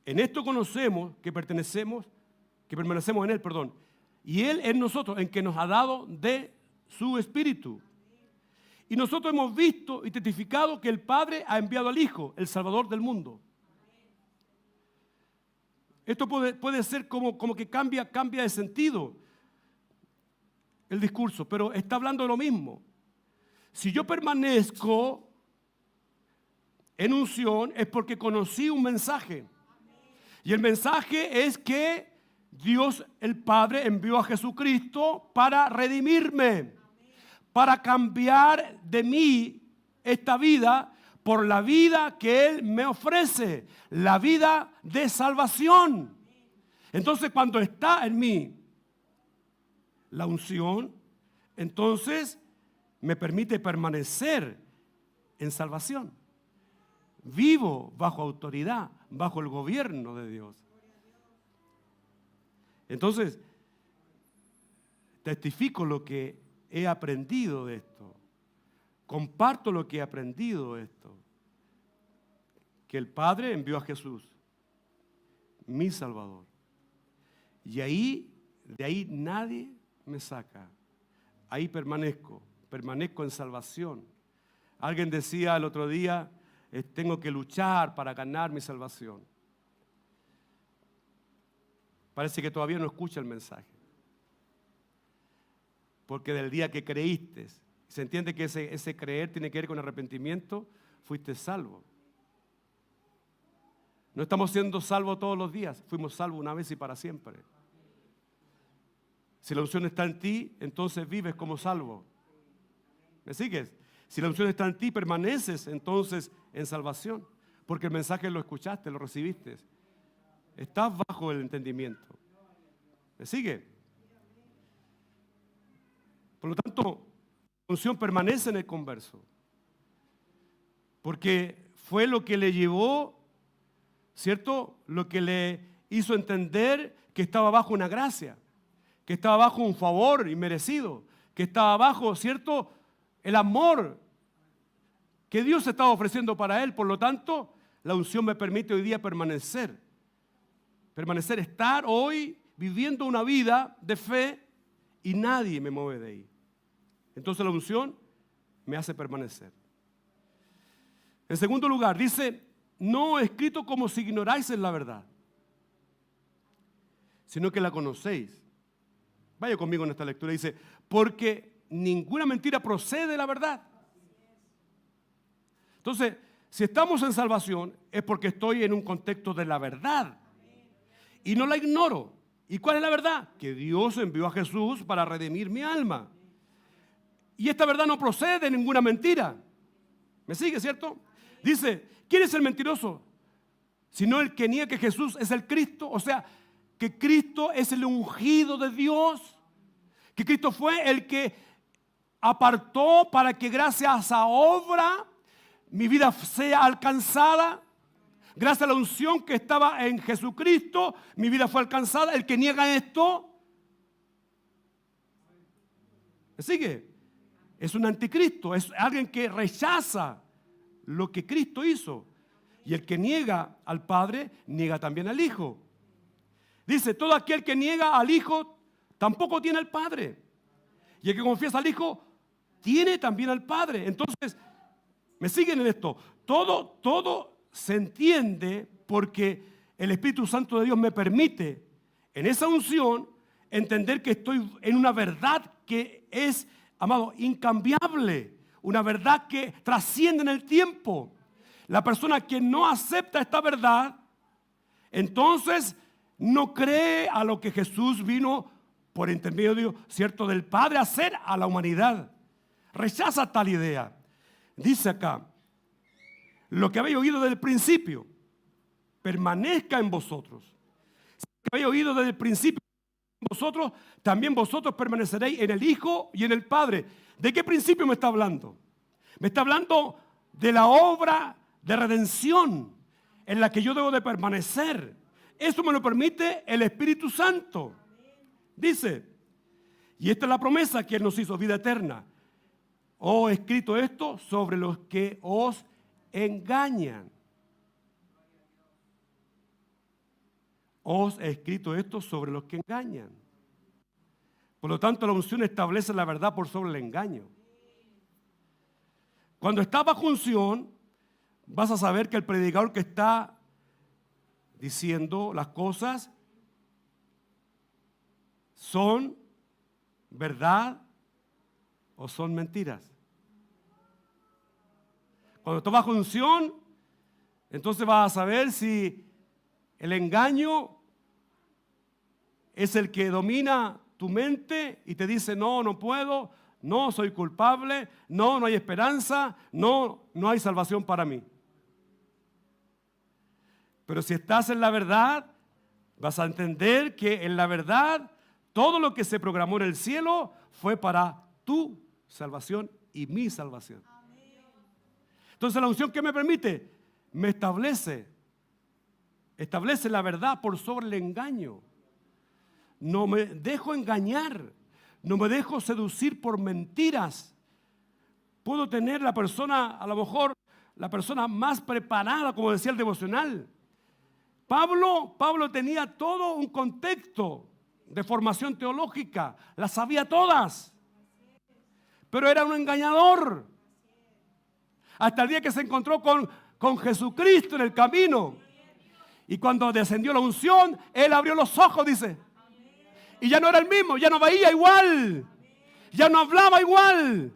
En esto conocemos que permanecemos en Él, perdón. Y Él en nosotros, en que nos ha dado de su Espíritu. Y nosotros hemos visto y testificado que el Padre ha enviado al Hijo, el Salvador del mundo. Esto puede ser como que cambia de sentido el discurso, pero está hablando de lo mismo. Si yo permanezco en unción es porque conocí un mensaje. Y el mensaje es que Dios el Padre envió a Jesucristo para redimirme, para cambiar de mí esta vida por la vida que Él me ofrece, la vida de salvación. Entonces, cuando está en mí la unción, entonces me permite permanecer en salvación. Vivo bajo autoridad, bajo el gobierno de Dios. Entonces, testifico lo que he aprendido de esto. Comparto lo que he aprendido de esto. Que el Padre envió a Jesús, mi Salvador. Y de ahí nadie me saca. Ahí permanezco en salvación. Alguien decía el otro día, tengo que luchar para ganar mi salvación. Parece que todavía no escucha el mensaje. Porque del día que creíste, se entiende que ese creer tiene que ver con arrepentimiento, fuiste salvo. No estamos siendo salvos todos los días, fuimos salvos una vez y para siempre. Si la unción está en ti, entonces vives como salvo. ¿Me sigues? Si la unción está en ti, permaneces entonces en salvación. Porque el mensaje lo escuchaste, lo recibiste. Estás bajo el entendimiento. ¿Me sigue? Por lo tanto, la unción permanece en el converso. Porque fue lo que le llevó, ¿cierto? Lo que le hizo entender que estaba bajo una gracia, que estaba bajo un favor inmerecido, que estaba bajo, ¿cierto?, el amor que Dios estaba ofreciendo para él. Por lo tanto, la unción me permite hoy día permanecer, estar hoy viviendo una vida de fe y nadie me mueve de ahí. Entonces la unción me hace permanecer. En segundo lugar, dice, no escrito como si ignoráis la verdad, sino que la conocéis. Vaya conmigo en esta lectura. Dice, porque ninguna mentira procede de la verdad. Entonces, si estamos en salvación es porque estoy en un contexto de la verdad y no la ignoro. ¿Y cuál es la verdad? Que Dios envió a Jesús para redimir mi alma. Y esta verdad no procede de ninguna mentira. ¿Me sigue, cierto? Dice, ¿quién es el mentiroso? Sino el que niega que Jesús es el Cristo. O sea, que Cristo es el ungido de Dios. Que Cristo fue el que apartó para que gracias a esa obra mi vida sea alcanzada. Gracias a la unción que estaba en Jesucristo, mi vida fue alcanzada. El que niega esto, ¿me sigue? Es un anticristo, es alguien que rechaza lo que Cristo hizo. Y el que niega al Padre, niega también al Hijo. Dice, todo aquel que niega al Hijo, tampoco tiene al Padre. Y el que confiesa al Hijo, tiene también al Padre. Entonces, ¿me siguen en esto? Todo se entiende porque el Espíritu Santo de Dios me permite, en esa unción, entender que estoy en una verdad que es, amado, incambiable. Una verdad que trasciende en el tiempo. La persona que no acepta esta verdad, entonces no cree a lo que Jesús vino por intermedio, ¿cierto?, del Padre a hacer a la humanidad. Rechaza tal idea. Dice acá, lo que habéis oído desde el principio, permanezca en vosotros. Si lo que habéis oído desde el principio en vosotros, también vosotros permaneceréis en el Hijo y en el Padre. ¿De qué principio me está hablando? Me está hablando de la obra de redención en la que yo debo de permanecer. Eso me lo permite el Espíritu Santo. Dice, y esta es la promesa que Él nos hizo, vida eterna. Os he escrito esto sobre los que os engañan. Os he escrito esto sobre los que engañan. Por lo tanto, la unción establece la verdad por sobre el engaño. Cuando estás bajo unción, vas a saber que el predicador que está diciendo las cosas son verdad o son mentiras. Cuando estás bajo unción, entonces vas a saber si el engaño es el que domina tu mente y te dice, no, no puedo, no, soy culpable, no, no hay esperanza, no, no hay salvación para mí. Pero si estás en la verdad, vas a entender que en la verdad todo lo que se programó en el cielo fue para tu salvación y mi salvación. Entonces la unción que me permite, me establece la verdad por sobre el engaño. No me dejo engañar, no me dejo seducir por mentiras. Puedo tener la persona, a lo mejor, la persona más preparada, como decía el devocional. Pablo tenía todo un contexto de formación teológica, las sabía todas, pero era un engañador. Hasta el día que se encontró con Jesucristo en el camino. Y cuando descendió la unción, él abrió los ojos, dice. Y ya no era el mismo, ya no veía igual, ya no hablaba igual.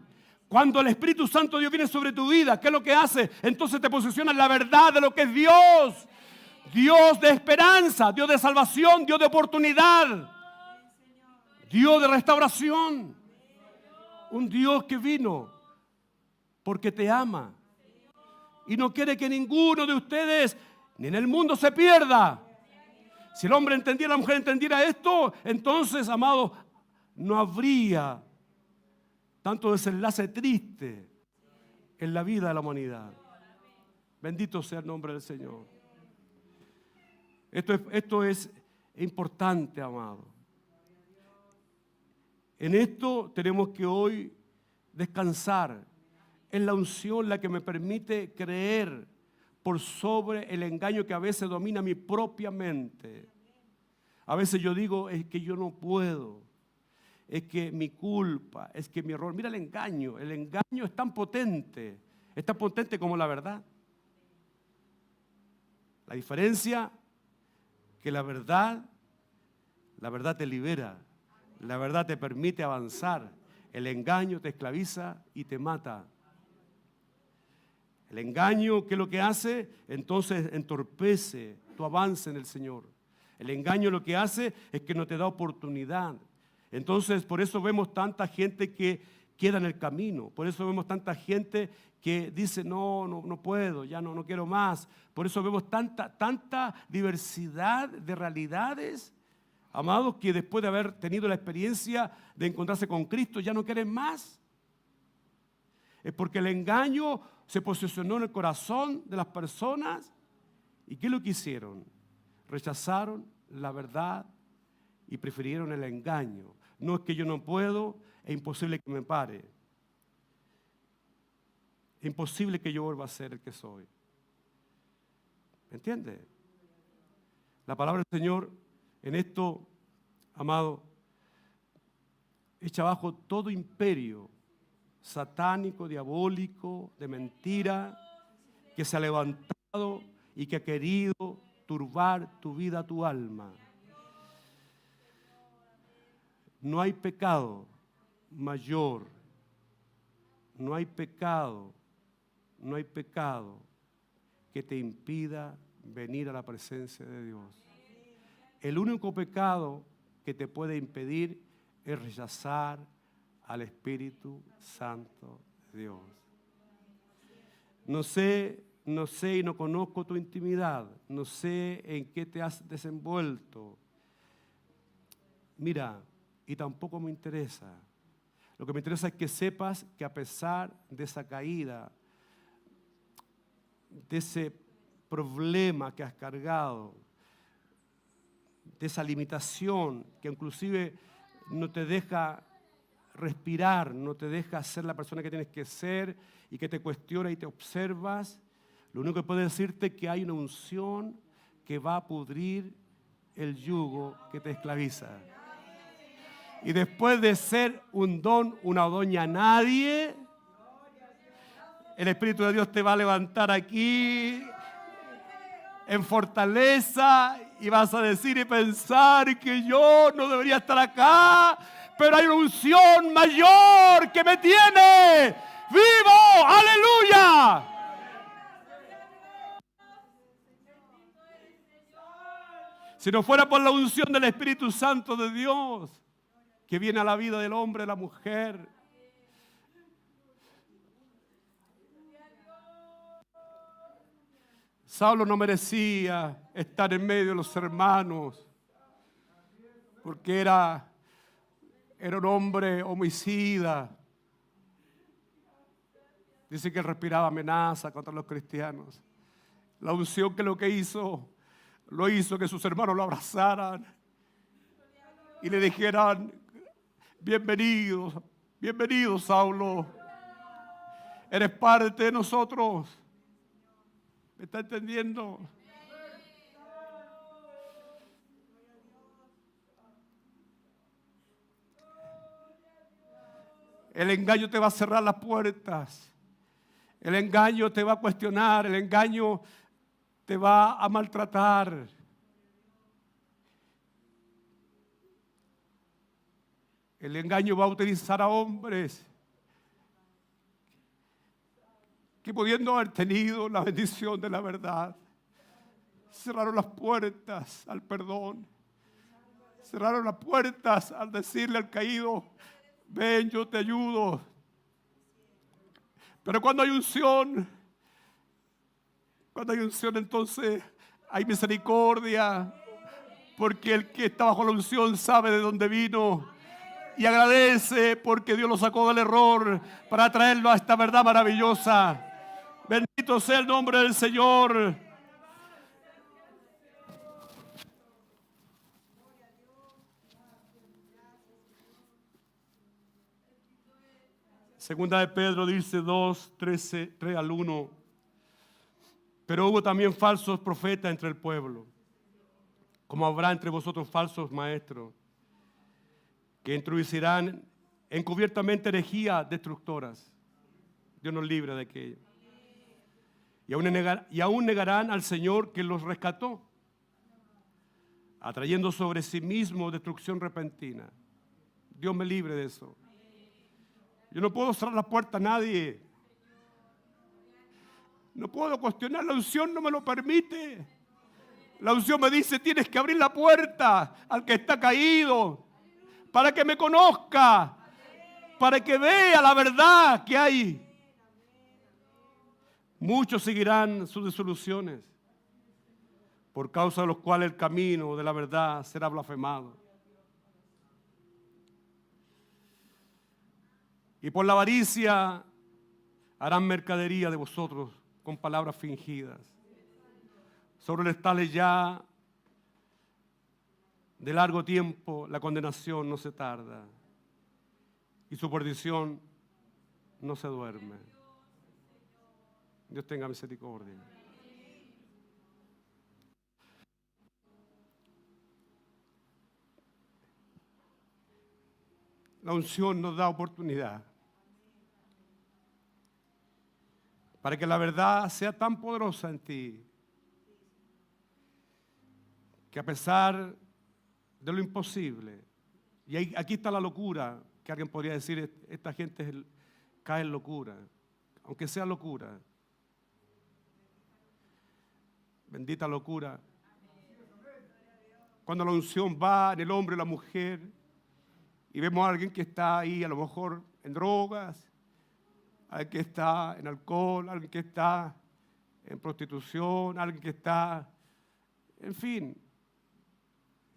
Cuando el Espíritu Santo de Dios viene sobre tu vida, ¿qué es lo que hace? Entonces te posiciona en la verdad de lo que es Dios. Dios de esperanza, Dios de salvación, Dios de oportunidad, Dios de restauración. Un Dios que vino porque te ama y no quiere que ninguno de ustedes ni en el mundo se pierda. Si el hombre entendiera, la mujer entendiera esto, entonces, amados, no habría tanto desenlace triste en la vida de la humanidad. Bendito sea el nombre del Señor. Esto es importante, amado. En esto tenemos que hoy descansar. Es la unción la que me permite creer por sobre el engaño que a veces domina mi propia mente. A veces yo digo, es que yo no puedo, es que mi culpa, es que mi error. Mira el engaño es tan potente como la verdad. La diferencia que la verdad te libera, la verdad te permite avanzar, el engaño te esclaviza y te mata. El engaño, ¿qué es lo que hace? Entonces entorpece tu avance en el Señor. El engaño lo que hace es que no te da oportunidad. Entonces, por eso vemos tanta gente que queda en el camino. Por eso vemos tanta gente que dice, no puedo, ya no quiero más. Por eso vemos tanta diversidad de realidades, amados, que después de haber tenido la experiencia de encontrarse con Cristo, ya no quieren más. Es porque el engaño se posicionó en el corazón de las personas. ¿Y qué es lo que hicieron? Rechazaron la verdad y prefirieron el engaño. No es que yo no puedo, es imposible que me pare. Es imposible que yo vuelva a ser el que soy. ¿Me entiende? La palabra del Señor en esto, amado, echa abajo todo imperio satánico, diabólico, de mentira, que se ha levantado y que ha querido turbar tu vida, tu alma. No hay pecado mayor, no hay pecado que te impida venir a la presencia de Dios. El único pecado que te puede impedir es rechazar al Espíritu Santo de Dios. No sé y no conozco tu intimidad, no sé en qué te has desenvuelto. Mira, y tampoco me interesa. Lo que me interesa es que sepas que a pesar de esa caída, de ese problema que has cargado, de esa limitación que inclusive no te deja respirar, no te deja ser la persona que tienes que ser y que te cuestiona y te observas. Lo único que puede decirte es que hay una unción que va a pudrir el yugo que te esclaviza. Y después de ser un don, una doña nadie, el Espíritu de Dios te va a levantar aquí en fortaleza y vas a decir y pensar que yo no debería estar acá, pero hay una unción mayor que me tiene vivo. ¡Aleluya! Si no fuera por la unción del Espíritu Santo de Dios que viene a la vida del hombre, de la mujer, Saulo no merecía estar en medio de los hermanos porque era un hombre homicida. Dice que respiraba amenaza contra los cristianos. La unción que lo hizo que sus hermanos lo abrazaran y le dijeran: bienvenido, bienvenido Saulo, eres parte de nosotros. ¿Me está entendiendo? El engaño te va a cerrar las puertas. El engaño te va a cuestionar. El engaño te va a maltratar. El engaño va a utilizar a hombres que, pudiendo haber tenido la bendición de la verdad, cerraron las puertas al perdón. Cerraron las puertas al decirle al caído: ven, yo te ayudo. Pero cuando hay unción, entonces hay misericordia, porque el que está bajo la unción sabe de dónde vino y agradece porque Dios lo sacó del error para traerlo a esta verdad maravillosa. Bendito sea el nombre del Señor. Segunda de Pedro dice 2, 13, 3 al 1. Pero hubo también falsos profetas entre el pueblo, como habrá entre vosotros falsos maestros, que introducirán encubiertamente herejías destructoras. Dios nos libre de aquello. Y aún negarán al Señor que los rescató, atrayendo sobre sí mismo destrucción repentina. Dios me libre de eso. Yo no puedo cerrar la puerta a nadie. No puedo cuestionar, la unción no me lo permite. La unción me dice: tienes que abrir la puerta al que está caído, para que me conozca, para que vea la verdad que hay. Muchos seguirán sus disoluciones, por causa de los cuales el camino de la verdad será blasfemado. Y por la avaricia harán mercadería de vosotros con palabras fingidas. Sobre los tales ya de largo tiempo la condenación no se tarda y su perdición no se duerme. Dios tenga misericordia. La unción nos da oportunidad para que la verdad sea tan poderosa en ti que, a pesar de lo imposible, y aquí está la locura, que alguien podría decir: esta gente cae en locura, aunque sea locura. Bendita locura. Cuando la unción va en el hombre y la mujer y vemos a alguien que está ahí a lo mejor en drogas, alguien que está en alcohol, alguien que está en prostitución, alguien que está, en fin,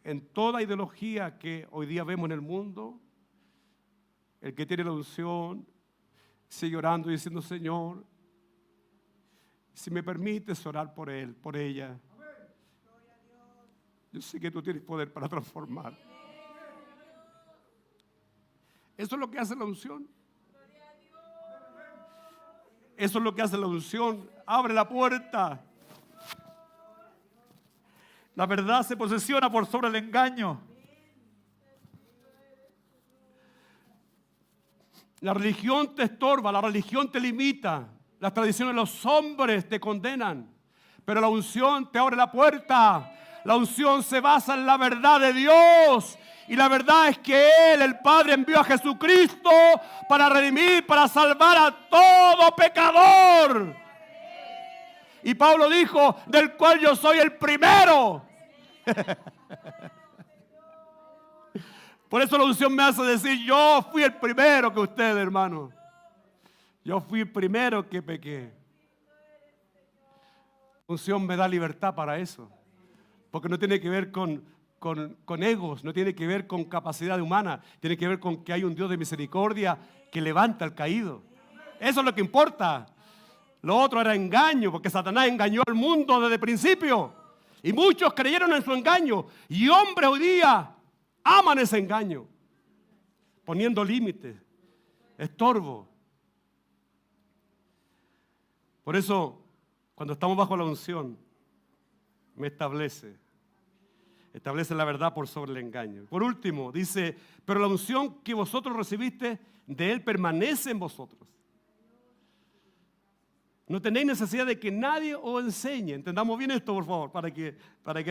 en toda ideología que hoy día vemos en el mundo, el que tiene la unción sigue orando y diciendo: Señor, si me permites orar por él, por ella, yo sé que tú tienes poder para transformar. Eso es lo que hace la unción. Eso es lo que hace la unción. Abre la puerta. La verdad se posesiona por sobre el engaño. La religión te estorba, la religión te limita. Las tradiciones de los hombres te condenan. Pero la unción te abre la puerta. La unción se basa en la verdad de Dios. Y la verdad es que Él, el Padre, envió a Jesucristo para redimir, para salvar a todo pecador. Y Pablo dijo, del cual yo soy el primero. Por eso la unción me hace decir, yo fui el primero que ustedes, hermano. Yo fui el primero que pequé. La unción me da libertad para eso. Porque no tiene que ver con egos, no tiene que ver con capacidad humana. Tiene que ver con que hay un Dios de misericordia que levanta al caído. Eso es lo que importa. Lo otro era engaño, porque Satanás engañó al mundo desde el principio. Y muchos creyeron en su engaño. Y hombres hoy día aman ese engaño, poniendo límites, estorbo. Por eso, cuando estamos bajo la unción, me establece la verdad por sobre el engaño. Por último, dice, pero la unción que vosotros recibiste de Él permanece en vosotros. No tenéis necesidad de que nadie os enseñe. Entendamos bien esto, por favor, para que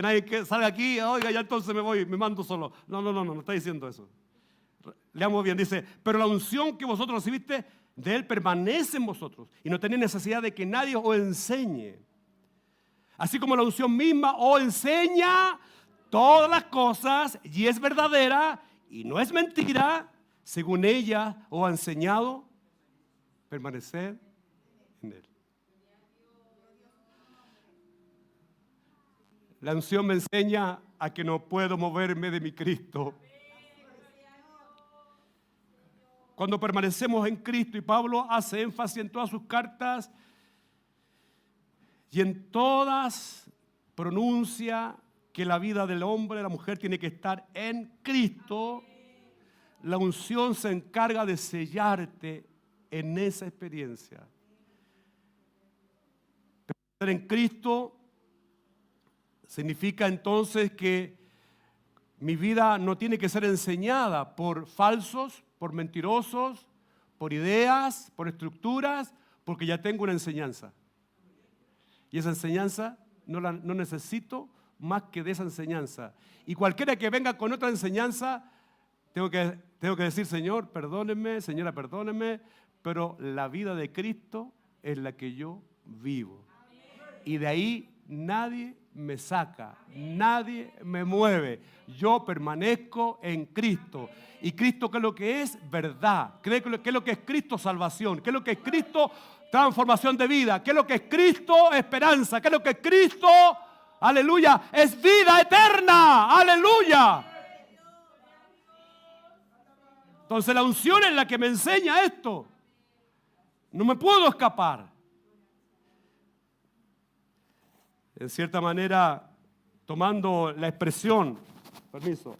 nadie salga aquí, oiga, ya entonces me voy, me mando solo. No está diciendo eso. Leamos bien, dice, pero la unción que vosotros recibiste de Él permanece en vosotros. Y no tenéis necesidad de que nadie os enseñe. Así como la unción misma os enseña todas las cosas y es verdadera y no es mentira, según ella os ha enseñado, permanecer en Él. La unción me enseña a que no puedo moverme de mi Cristo. Cuando permanecemos en Cristo, y Pablo hace énfasis en todas sus cartas y en todas pronuncia que la vida del hombre, de la mujer tiene que estar en Cristo. La unción se encarga de sellarte en esa experiencia. Permanecer en Cristo significa entonces que mi vida no tiene que ser enseñada por falsos, por mentirosos, por ideas, por estructuras, porque ya tengo una enseñanza. Y esa enseñanza no necesito más que de esa enseñanza. Y cualquiera que venga con otra enseñanza, tengo que decir, Señor, perdóneme, Señora, perdóneme, pero la vida de Cristo es la que yo vivo. Y de ahí nadie me saca, nadie me mueve. Yo permanezco en Cristo. ¿Y Cristo qué es lo que es? Verdad. ¿Qué es lo que es Cristo? Salvación. ¿Qué es lo que es Cristo? Transformación de vida. ¿Qué es lo que es Cristo? Esperanza. ¿Qué es lo que es Cristo? Aleluya. Es vida eterna. Aleluya. Entonces la unción es la que me enseña esto. No me puedo escapar. En cierta manera, tomando la expresión, permiso,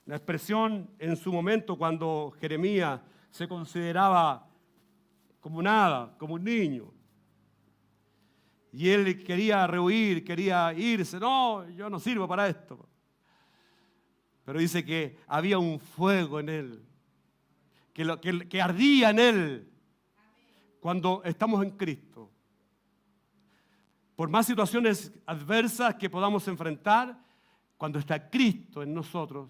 la expresión en su momento cuando Jeremías se consideraba como nada, como un niño. Y él quería rehuir, quería irse. No, yo no sirvo para esto. Pero dice que había un fuego en él, que ardía en él. Cuando estamos en Cristo, por más situaciones adversas que podamos enfrentar, cuando está Cristo en nosotros,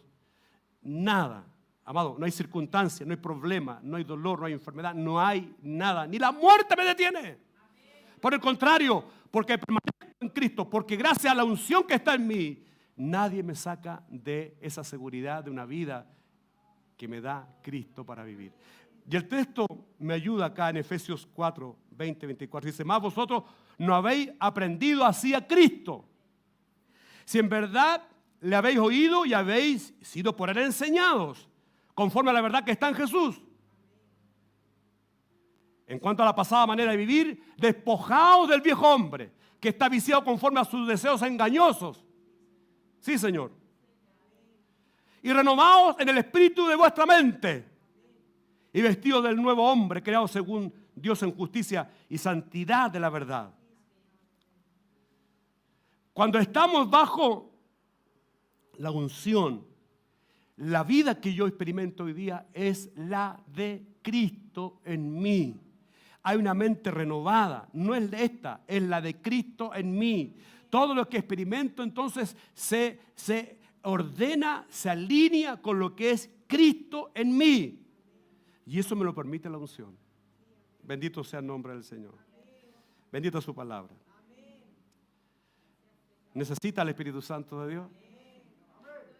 nada, amado, no hay circunstancia, no hay problema, no hay dolor, no hay enfermedad, no hay nada, ni la muerte me detiene. Por el contrario, porque permanezco en Cristo, porque gracias a la unción que está en mí, nadie me saca de esa seguridad de una vida que me da Cristo para vivir. Y el texto me ayuda acá en Efesios 4, 20, 24. Dice, más vosotros no habéis aprendido así a Cristo. Si en verdad le habéis oído y habéis sido por él enseñados, conforme a la verdad que está en Jesús. En cuanto a la pasada manera de vivir, despojaos del viejo hombre, que está viciado conforme a sus deseos engañosos. Sí, Señor. y renovaos en el espíritu de vuestra mente y vestidos del nuevo hombre creado según Dios en justicia y santidad de la verdad. Cuando estamos bajo la unción, la vida que yo experimento hoy día es la de Cristo en mí. Hay una mente renovada, no es de esta, es la de Cristo en mí. Todo lo que experimento entonces se ordena, se alinea con lo que es Cristo en mí. Y eso me lo permite la unción. Bendito sea el nombre del Señor. Bendita su palabra. ¿Necesita el Espíritu Santo de Dios?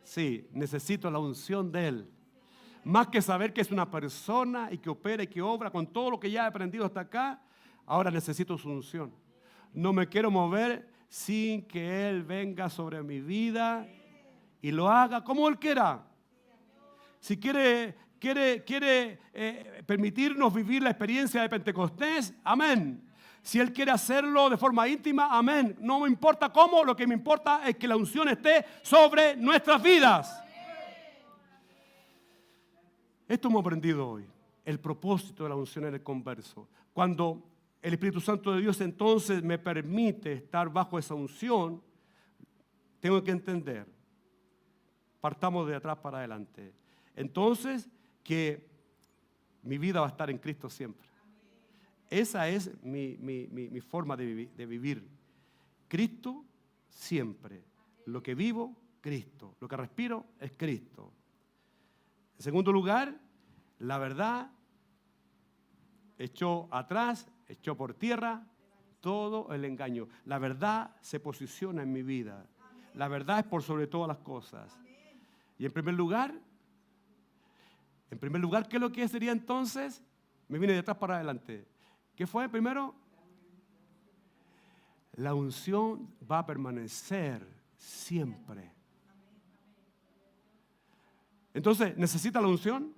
Sí, necesito la unción de Él. Más que saber que es una persona y que opera y que obra con todo lo que ya he aprendido hasta acá, ahora necesito su unción. No me quiero mover sin que Él venga sobre mi vida y lo haga como Él quiera. Si quiere permitirnos vivir la experiencia de Pentecostés, amén. Si Él quiere hacerlo de forma íntima, amén. No me importa cómo, lo que me importa es que la unción esté sobre nuestras vidas. Esto hemos aprendido hoy. El propósito de la unción en el converso. Cuando el Espíritu Santo de Dios entonces me permite estar bajo esa unción, tengo que entender, partamos de atrás para adelante. Entonces, que mi vida va a estar en Cristo siempre. Esa es mi forma de vivir. Cristo siempre. Lo que vivo, Cristo. Lo que respiro es Cristo. En segundo lugar, la verdad echó atrás, echó por tierra todo el engaño. La verdad se posiciona en mi vida. La verdad es por sobre todas las cosas. Y en primer lugar, ¿qué es lo que sería entonces? Me vine de atrás para adelante. ¿Qué fue primero? La unción va a permanecer siempre. Entonces, ¿necesita la unción?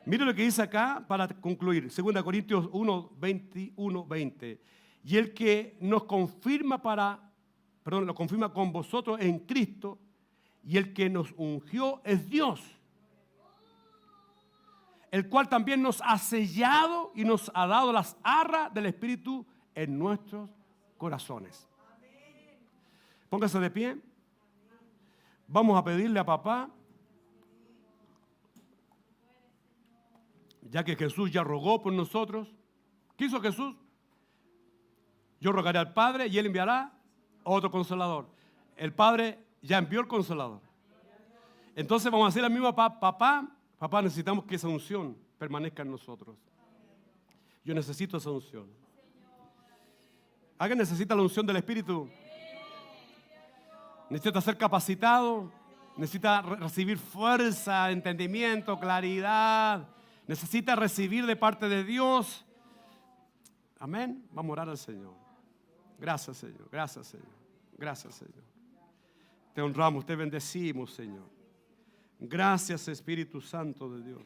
Mire lo que dice acá para concluir. 2 Corintios 1, 21, 20. Y el que nos confirma lo confirma con vosotros en Cristo, y el que nos ungió es Dios, el cual también nos ha sellado y nos ha dado las arras del Espíritu en nuestros corazones. Póngase de pie. Vamos a pedirle a papá, ya que Jesús ya rogó por nosotros. ¿Qué hizo Jesús? Yo rogaré al Padre y Él enviará otro consolador. El Padre ya envió el consolador. Entonces vamos a hacer la misma, papá, necesitamos que esa unción permanezca en nosotros. Yo necesito esa unción. ¿Alguien necesita la unción del Espíritu? Necesita ser capacitado. Necesita recibir fuerza, entendimiento, claridad. Necesita recibir de parte de Dios. Amén. Vamos a orar al Señor. Gracias, Señor. Gracias, Señor. Gracias, Señor. Te honramos, te bendecimos, Señor. Gracias, Espíritu Santo de Dios.